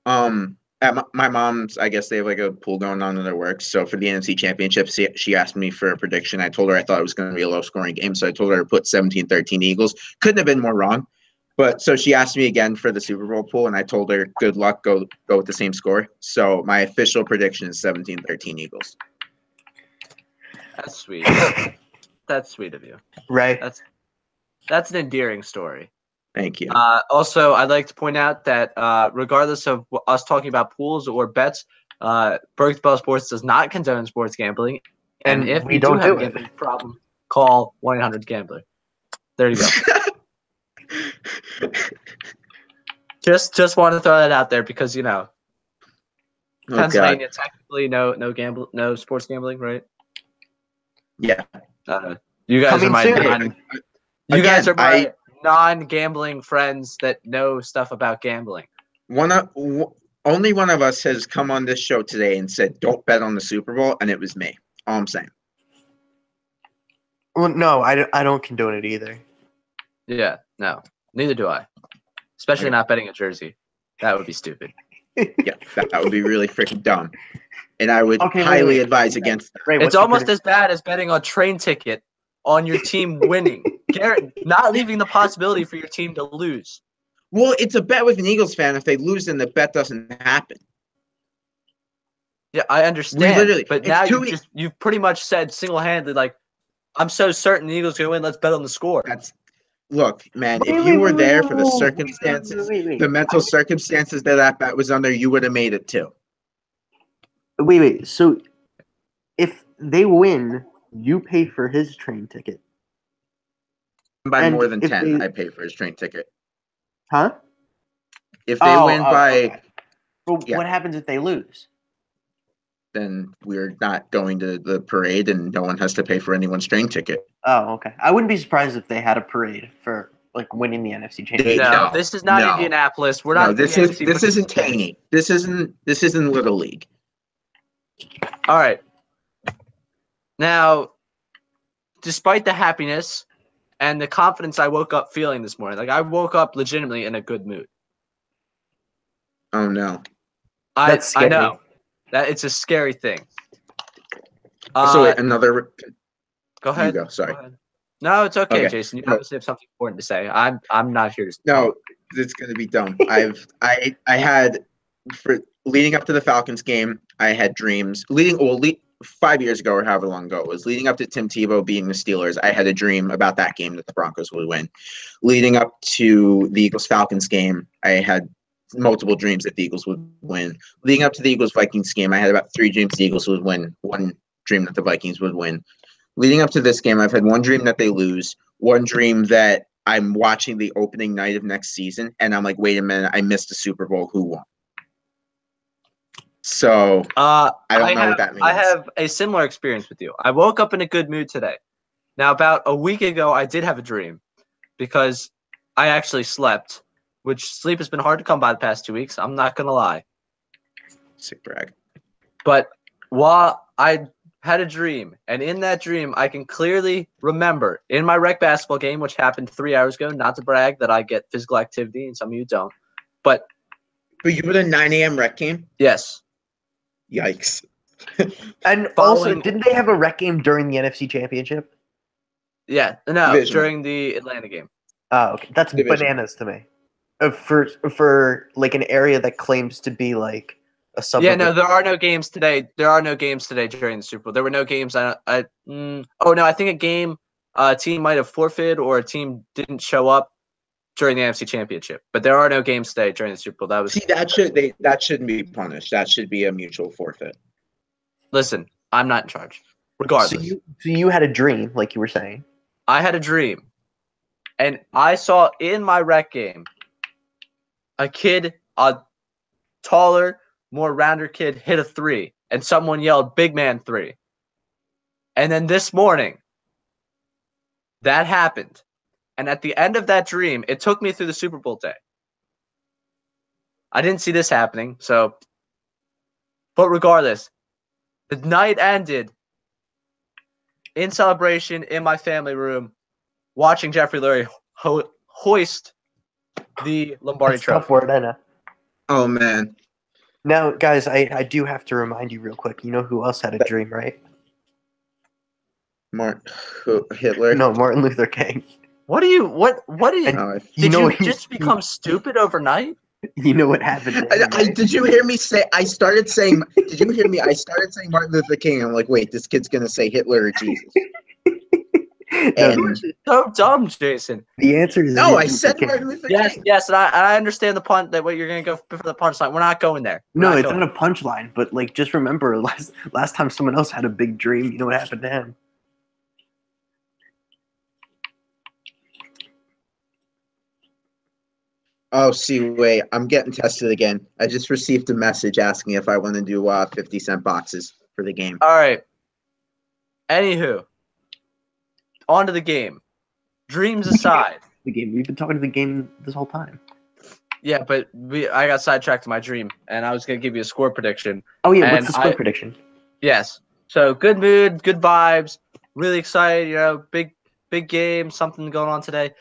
A: at my mom's, I guess they have like a pool going on in their work. So for the NFC Championship, she asked me for a prediction. I told her I thought it was going to be a low scoring game. So I told her to put 17-13 Eagles. Couldn't have been more wrong. But so she asked me again for the Super Bowl pool, and I told her, good luck, go with the same score. So my official prediction is 17-13 Eagles.
B: That's sweet. That's sweet of you.
C: Right.
B: That's an endearing story.
A: Thank you.
B: Also, I'd like to point out that regardless of us talking about pools or bets, Berkebell Sports does not condone sports gambling. And if
C: we
B: you do
C: don't
B: have
C: do
B: a
C: it.
B: gambling problem, call 1-800-GAMBLER. There you go. Just want to throw that out there because
A: Oh,
B: Pennsylvania
A: God.
B: technically no sports gambling, right?
A: Yeah.
B: You guys
C: Coming
B: are my
C: soon.
B: guys are my
A: Again,
B: non-gambling friends that know stuff about gambling.
A: Only one of us has come on this show today and said, "Don't bet on the Super Bowl," and it was me. All I'm saying.
C: Well, no, I don't condone it either.
B: Yeah, no, neither do I. Especially
A: Okay.
B: not betting a jersey. That would be stupid.
A: Yeah, that would be really freaking dumb, and I would
C: Okay,
A: highly
C: wait.
A: advise against that.
C: Ray,
B: It's almost as bad as betting a train ticket on your team winning. Not leaving the possibility for your team to lose.
A: Well, it's a bet with an Eagles fan. If they lose, then the bet doesn't happen.
B: Yeah, I understand. But
A: it's
B: now you've pretty much said single-handedly, like, I'm so certain the Eagles are going to win. Let's bet on the score.
A: Look, man, if you were there for the circumstances, the mental circumstances that bet was under, you would have made it too.
C: Wait. So, if they win, you pay for his train ticket.
A: By
C: And
A: more than
C: if
A: 10,
C: they-
A: I pay for his train ticket.
C: Huh?
A: If they win by,
C: okay. But
A: yeah.
C: what happens if they lose?
A: then we're not going to the parade, and no one has to pay for anyone's train ticket.
C: Oh, okay. I wouldn't be surprised if they had a parade for like winning the NFC championship.
B: No,
A: No,
B: this is not
A: no.
B: Indianapolis. We're
A: No,
B: not.
A: this isn't Taney. This isn't Little League.
B: All right. Now, despite the happiness and the confidence I woke up feeling this morning, like I woke up legitimately in a good mood.
A: Oh no.
C: That's
B: I
C: scary.
B: know that it's a scary thing.
A: So wait, another.
B: Go ahead.
A: You go. Sorry.
B: Go ahead. No, it's okay,
A: Okay.
B: Jason. You obviously have something important to say. I'm not here to.
A: No, it's gonna be dumb. I had for leading up to the Falcons game, I had dreams. 5 years ago or however long ago it was, leading up to Tim Tebow being the Steelers, I had a dream about that game that the Broncos would win. Leading up to the Eagles-Falcons game, I had multiple dreams that the Eagles would win. Leading up to the Eagles-Vikings game, I had about 3 dreams the Eagles would win, 1 dream that the Vikings would win. Leading up to this game, I've had 1 dream that they lose, 1 dream that I'm watching the opening night of next season, and I'm like, wait a minute, I missed the Super Bowl. Who won? So I don't know what that means.
B: I have a similar experience with you. I woke up in a good mood today. Now, about a week ago, I did have a dream because I actually slept, which sleep has been hard to come by the past 2 weeks. I'm not going to lie.
A: Sick brag.
B: But while I had a dream, and in that dream, I can clearly remember in my rec basketball game, which happened 3 hours ago, not to brag that I get physical activity and some of you don't, but
A: you were a 9 a.m. rec game?
B: yes.
A: Yikes.
C: And also, didn't they have a rec game during the NFC Championship?
B: Yeah, no,
A: Division.
B: during the Atlanta game.
C: Oh, okay. That's
A: Division.
C: bananas to me. For like an area that claims to be like a suburb.
B: Yeah, no, there are no games today. There are no games today during the Super Bowl. There were no games. I think a game, a team might have forfeited or a team didn't show up during the NFC Championship. But there are no games today during the Super Bowl.
A: That shouldn't be punished. That should be a mutual forfeit.
B: Listen, I'm not in charge. Regardless.
C: So you had a dream, like you were saying.
B: I had a dream. And I saw in my rec game a kid, a taller, more rounder kid, hit a 3. And someone yelled, "Big man 3." And then this morning, that happened. And at the end of that dream, it took me through the Super Bowl day. I didn't see this happening, but regardless, the night ended in celebration in my family room, watching Jeffrey Lurie hoist the Lombardi
C: That's a tough
B: Trophy.
C: word, I know.
A: Oh, man.
C: Now, guys, I do have to remind you real quick. You know who else had a dream, right?
A: Hitler?
C: No, Martin Luther King.
B: What do you? Did you just become stupid overnight?
C: You know what happened to him, right?
A: Did you hear me say? Did you hear me? I started saying Martin Luther King. I'm like, wait, this kid's gonna say Hitler or Jesus. And
B: So dumb, Jason.
C: The answer is
A: no, I
C: Martin
A: said
C: Luther King.
A: Martin Luther
B: Yes,
A: King.
B: yes, and I understand the punt that what you're gonna go for the punchline. We're not going there.
C: No, it's not a punchline, but like just remember last time someone else had a big dream, you know what happened to him?
A: Oh, see, wait, I'm getting tested again. I just received a message asking if I want to do 50-cent boxes for the game.
B: All right. Anywho, on to the game. Dreams aside.
C: The game. We've been talking to the game this whole time.
B: Yeah, but I got sidetracked to my dream, and I was gonna give you a score prediction.
C: Oh yeah,
B: And
C: what's the score prediction?
B: Yes. So good mood, good vibes, really excited. You know, big game, something going on today.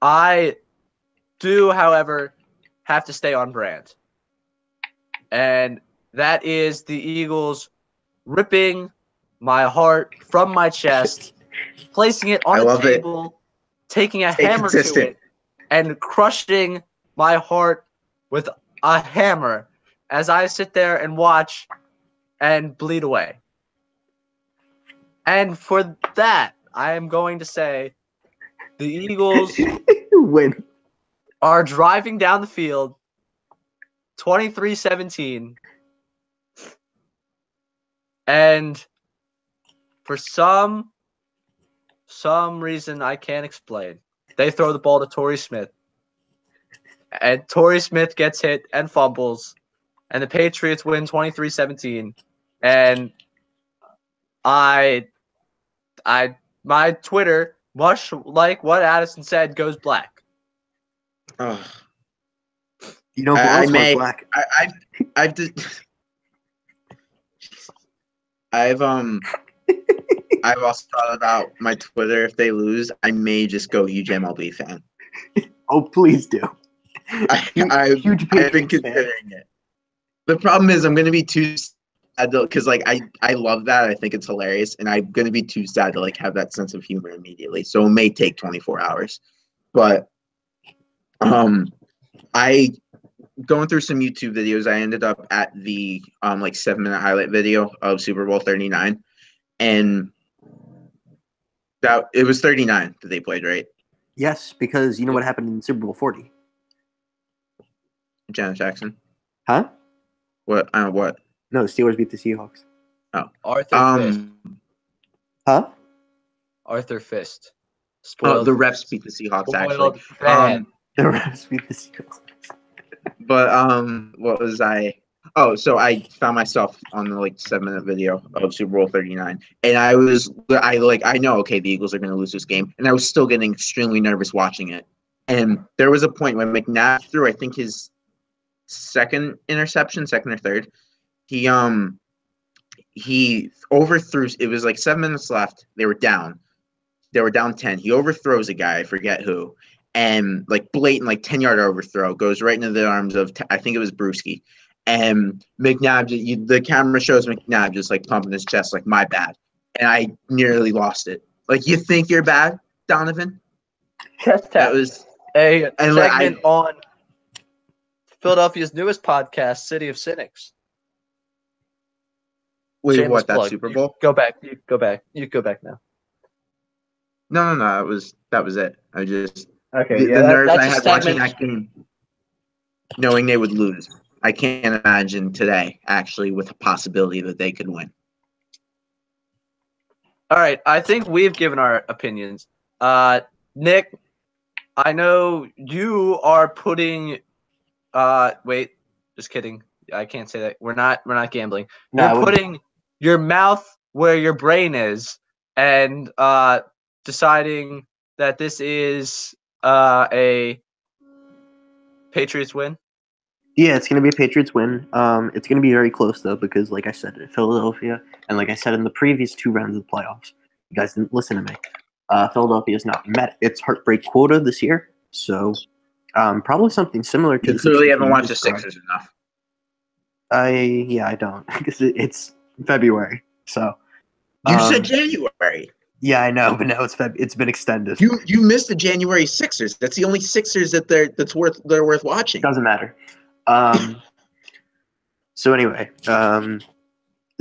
B: I do, however, have to stay on brand, and that is the Eagles ripping my heart from my chest, placing it on the table, taking a hammer to it, and crushing my heart with a hammer as I sit there and watch and bleed away. And for that, I am going to say the Eagles
C: Win.
B: are driving down the field 23-17. And for some reason I can't explain, they throw the ball to Torrey Smith. And Torrey Smith gets hit and fumbles. And the Patriots win 23-17. And my Twitter, much like what Addison said, goes black.
A: Oh.
C: You know who else went black?
A: I've also thought about my Twitter. If they lose, I may just go huge MLB fan.
C: Oh, please do.
A: I've
C: Huge
A: been considering it. The problem is I'm going to be too sad because I love that. I think it's hilarious, and I'm going to be too sad to have that sense of humor immediately. So it may take 24 hours, but I going through some YouTube videos. I ended up at the 7-minute highlight video of Super Bowl 39, and that it was 39 that they played, right?
C: Yes, because you know what happened in Super Bowl 40.
A: Janet Jackson.
C: Huh?
A: What? What?
C: No, the Steelers beat the Seahawks.
A: Oh,
B: Arthur Fist.
C: Huh?
B: Arthur Fist.
A: The refs beat the Seahawks actually.
C: The refs beat the Seahawks.
A: But what was I? Oh, so I found myself on the 7-minute video of Super Bowl 39, and I know, okay, the Eagles are going to lose this game, and I was still getting extremely nervous watching it. And there was a point when McNabb threw, I think, his second interception, second or third. He overthrew. It was 7 minutes left. They were down. They were down 10. He overthrows a guy, I forget who, and blatant 10-yard overthrow goes right into the arms of I think it was Brewski. And McNabb, the camera shows McNabb just pumping his chest my bad, and I nearly lost it. You think you're bad, Donovan?
B: Chest tap.
A: That was
B: a segment on Philadelphia's newest podcast, City of Cynics.
A: Wait,
B: Shameless
A: what? That
B: plug.
A: Super Bowl?
B: You go back now.
A: No. That was it. I just
B: okay.
A: The nerves I had watching that game, knowing they would lose. I can't imagine today actually with a possibility that they could win.
B: All right, I think we've given our opinions. Nick, I know you are putting. Wait, just kidding. I can't say that. We're not gambling. You're putting your mouth where your brain is, and deciding that this is a Patriots win.
C: Yeah, it's going to be a Patriots win. It's going to be very close, though, because, like I said, in Philadelphia, and like I said in the previous 2 rounds of the playoffs, you guys didn't listen to me. Philadelphia has not met its heartbreak quota this year, so probably something similar to.
A: You clearly haven't watched the Sixers enough.
C: I don't, because it's February, so.
A: You said January.
C: Yeah, I know, but now it's been extended.
A: You missed the January Sixers. That's the only Sixers that they're worth watching.
C: Doesn't matter. So anyway,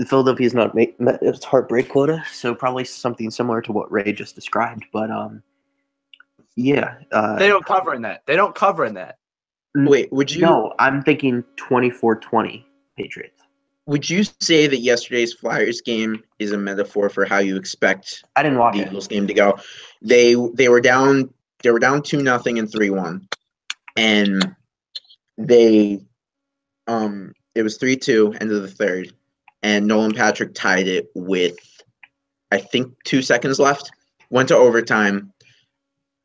C: Philadelphia's not met its heartbreak quota, so probably something similar to what Ray just described. But yeah,
B: They don't cover in that. They don't cover in that.
A: Wait, would you?
C: No, I'm thinking 24-20 Patriots.
A: Would you say that yesterday's Flyers game is a metaphor for how you expect
C: I didn't watch
A: the
C: it.
A: Eagles game to go? They were down 2-0 and 3-1, and they it was 3-2 end of the third, and Nolan Patrick tied it with I think 2 seconds left. Went to overtime.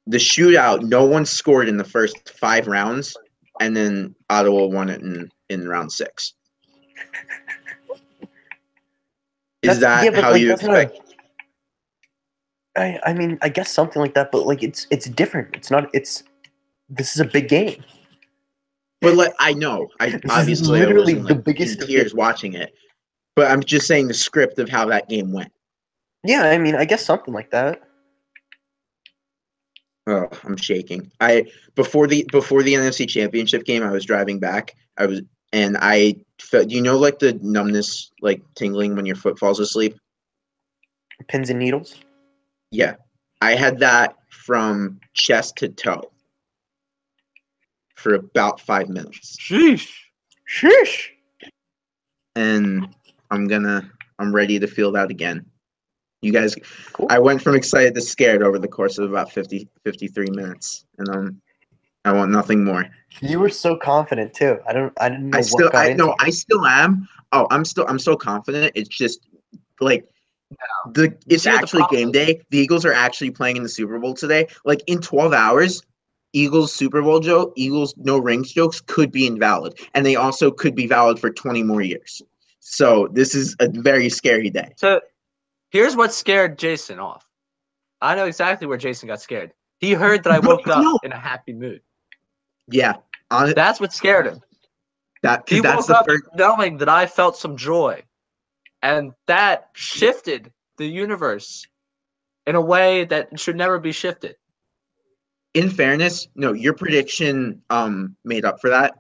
A: The shootout, no one scored in the first 5 rounds, and then Ottawa won it in round 6. Is that how you expect?
C: I mean, I guess something like that, but like it's different. It's not. This is a big game.
A: But I know, obviously I wasn't
C: the biggest
A: in tears watching it, but I'm just saying the script of how that game went.
C: Yeah, I mean, I guess something like that.
A: Oh, I'm shaking. Before the NFC Championship game, I was driving back. I felt, like the numbness, like tingling when your foot falls asleep.
C: Pins and needles.
A: Yeah, I had that from chest to toe for about 5 minutes.
B: Sheesh.
A: And I'm ready to feel that again. You guys,
C: Cool.
A: I went from excited to scared over the course of about 53 minutes, and I want nothing more.
C: You were so confident too. I didn't know
A: I
C: what got into you.
A: I still am. Oh, I'm so confident. It's just like it's actually game day. The Eagles are actually playing in the Super Bowl today. Like in 12 hours, Eagles Super Bowl joke, Eagles no rings jokes could be invalid, and they also could be valid for 20 more years. So this is a very scary day.
B: So here's what scared Jason off. I know exactly where Jason got scared. He heard that I woke up in a happy mood.
A: Yeah,
B: that's what scared him. He woke up knowing that I felt some joy, and that shifted the universe in a way that should never be shifted.
A: In fairness, no, your prediction made up for that.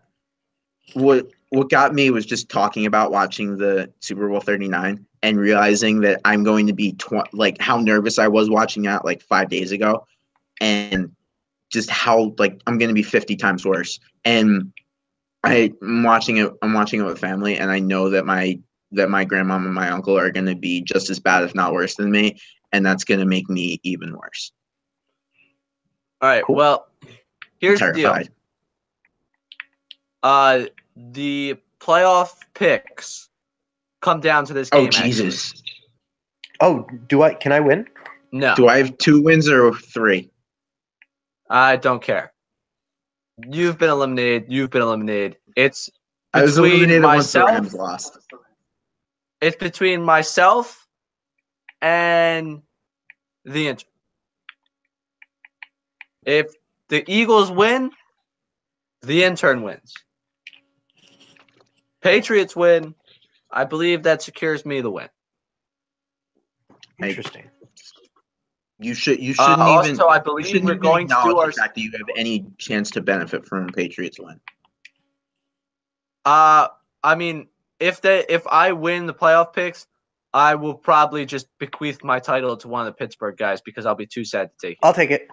A: What got me was just talking about watching the Super Bowl 39 and realizing that I'm going to be like how nervous I was watching that like 5 days ago, and just how like I'm going to be 50 times worse. And I'm watching it with family, and I know that my grandmom and my uncle are going to be just as bad, if not worse than me, and that's going to make me even worse.
B: All right. Cool. Well, here's the deal. The playoff picks come down to this game.
A: Oh Jesus!
B: Actually.
C: Oh, can I win?
B: No.
A: Do I have 2 wins or 3?
B: I don't care. You've been eliminated. It's
A: I was eliminated once the
B: myself.
A: Rams lost.
B: It's between myself and the Inter. If the Eagles win, the intern wins. Patriots win. I believe that secures me the win.
C: Interesting.
A: You shouldn't even.
B: Also, I believe we're going to do
A: the fact that you have any chance to benefit from a Patriots win.
B: I mean, if I win the playoff picks, I will probably just bequeath my title to one of the Pittsburgh guys because I'll be too sad to take it.
C: I'll take it.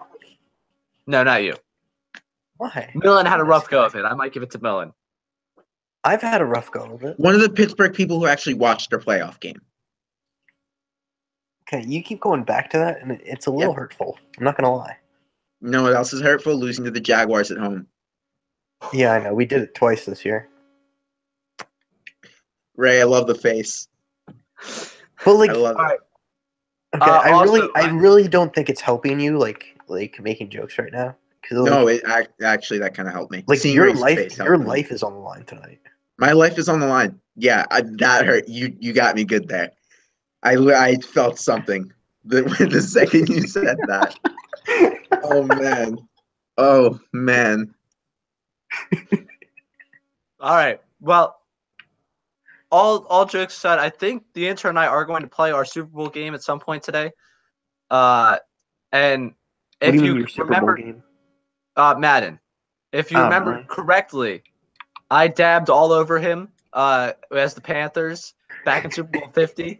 B: No, not you.
C: Why?
B: Millen had a rough go of it. I might give it to Millen.
C: I've had a rough go of it.
A: One of the Pittsburgh people who actually watched their playoff game.
C: Okay, you keep going back to that, and it's a little hurtful. I'm not gonna lie.
A: You know what else is hurtful? Losing to the Jaguars at home.
C: Yeah, I know. We did it twice this year.
A: Ray, I love the face.
C: But like,
A: I love it.
C: Okay, I really don't think it's helping you, like making jokes right now.
A: No, actually that kind of helped me.
C: Like your life is on the line tonight.
A: My life is on the line. Yeah, that hurt. You got me good there. I felt something the second you said that. Oh man.
B: All right. Well, all jokes aside, I think the intern and I are going to play our Super Bowl game at some point today. And if you remember, Madden, if you remember correctly, I dabbed all over him as the Panthers back in Super Bowl 50.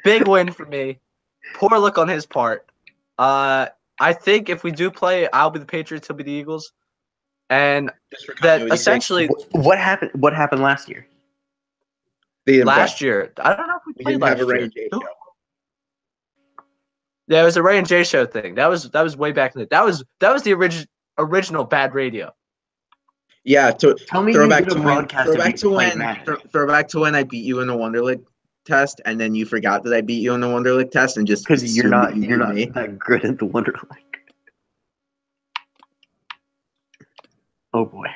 B: Big win for me. Poor look on his part. I think if we do play, I'll be the Patriots, he'll be the Eagles. And
A: Just for
B: that
A: continuity's sake.
B: essentially
C: What happened? What happened last year?
A: They didn't
B: last
A: play.
B: year, I don't know if we
A: We
B: played
A: didn't have
B: last
A: a Ray
B: year.
A: and Jay show.
B: Yeah, it was a Ray and Jay show thing. That was way back in the. That was the original bad radio.
A: Yeah, to
C: Tell me you
A: throwback
C: did a
A: to when
C: broadcast of you playing
A: throwback to when I beat you in the Wonderlic test, and then you forgot that I beat you in the Wonderlic test, and just
C: because you're
A: assumed
C: not
A: that you
C: you're
A: beat
C: not
A: me.
C: that good at the Wonderlic. Oh boy.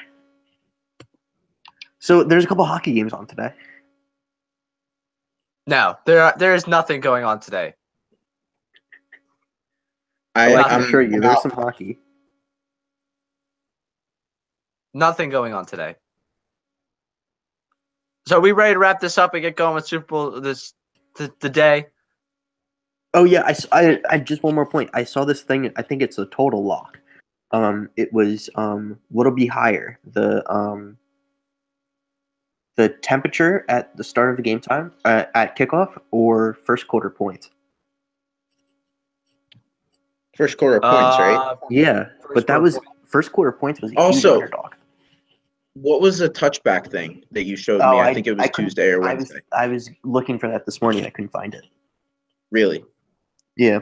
C: So there's a couple hockey games on today.
B: No, there is nothing going on today.
C: I can
A: I'm
C: assure you, there's
A: out.
C: some hockey.
B: Nothing going on today. So are we ready to wrap this up and get going with Super Bowl the day?
C: Oh yeah, I just one more point. I saw this thing. I think it's a total lock. It was what'll be higher, the temperature at the start of the game time at kickoff or first quarter points.
A: First quarter points, right?
C: Yeah, but that was first quarter points was a huge
A: Also,
C: underdog.
A: What was the touchback thing that you showed me? I think it was Tuesday or Wednesday.
C: I was looking for that this morning. I couldn't find it.
A: Really?
C: Yeah.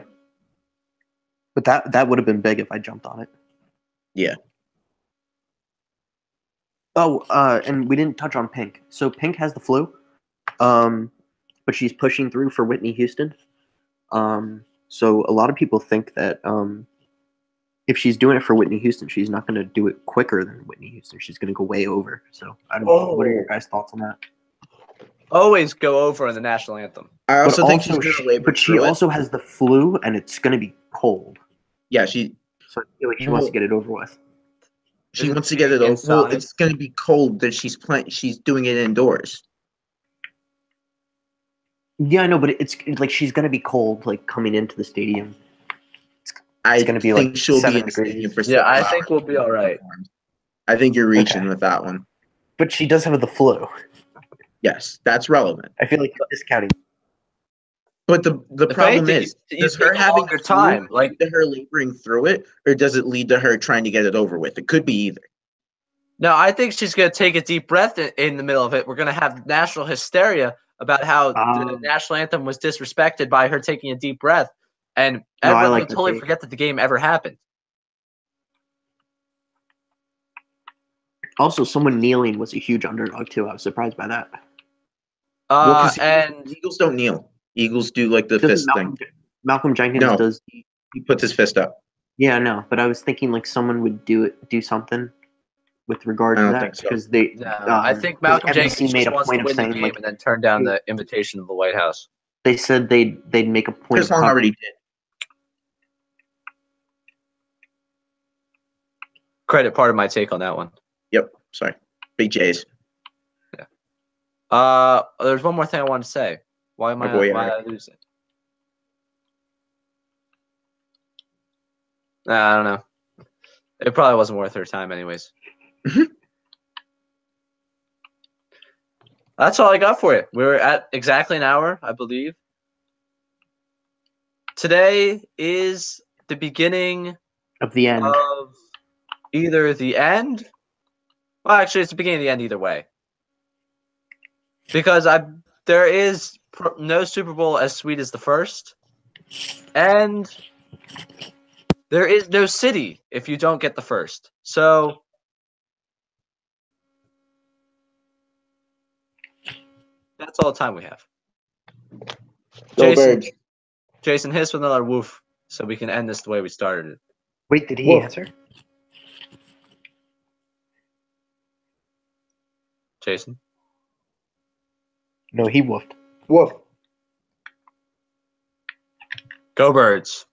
C: But that would have been big if I jumped on it.
A: Yeah.
C: Oh, and we didn't touch on Pink. So Pink has the flu, but she's pushing through for Whitney Houston. So a lot of people think that if she's doing it for Whitney Houston, she's not going to do it quicker than Whitney Houston. She's going to go way over. So I don't know. What are your guys' thoughts on that?
B: Always go over in the national anthem.
A: I also think she's going to labor
C: but she
A: through it.
C: also has the flu, and it's going to be cold.
A: Yeah,
C: So I feel like she wants to get it over with.
A: She wants to get it over. Well, it's going to be cold that she's playing. She's doing it indoors.
C: Yeah, I know, but it's like she's going to be cold, like coming into the stadium.
A: It's
C: going to be
A: think
C: like
A: she'll
C: 7
A: be in the
C: degrees.
A: stadium for
B: Yeah,
A: 7
B: I
A: hours.
B: think we'll be all right.
A: I think you're reaching with that one.
C: But she does have the flu.
A: Yes, that's relevant.
C: I feel like you're discounting.
A: But the problem
B: anything,
A: is,
B: you
A: does
B: take
A: her
B: a
A: having
B: longer
A: the flu
B: time,
A: lead to her laboring through it, or does it lead to her trying to get it over with? It could be either.
B: No, I think she's going to take a deep breath in the middle of it. We're going to have national hysteria about how the national anthem was disrespected by her taking a deep breath. And everyone will totally forget that the game ever happened.
C: Also, someone kneeling was a huge underdog, too. I was surprised by that.
B: And
A: Eagles don't kneel. Eagles do like the fist thing.
C: Malcolm Jenkins does.
A: He puts his fist up.
C: Yeah, no, but I was thinking like someone would do something with regard to that because they.
B: I think Malcolm Jenkins
C: made a
B: wants
C: point
B: to win
C: of saying
B: the game
C: like,
B: and then turn down the invitation to the White House.
C: They said they'd make a point.
A: Chris Long already did.
B: Credit part of my take on that one.
A: Yep. Sorry. Big J's.
B: Yeah. There's one more thing I wanted to say. Why am I losing? I don't know. It probably wasn't worth her time anyways. That's all I got for you. We're at exactly an hour, I believe. Today is the beginning
C: of the end.
B: Of either the end. Well, actually, it's the beginning of the end either way. Because there is no Super Bowl as sweet as the first. And there is no city if you don't get the first. So that's all the time we have. Jason, hit us with another woof so we can end this the way we started it.
C: Wait, did he answer?
B: Jason?
C: No, he woofed.
A: Woof.
B: Go Birds.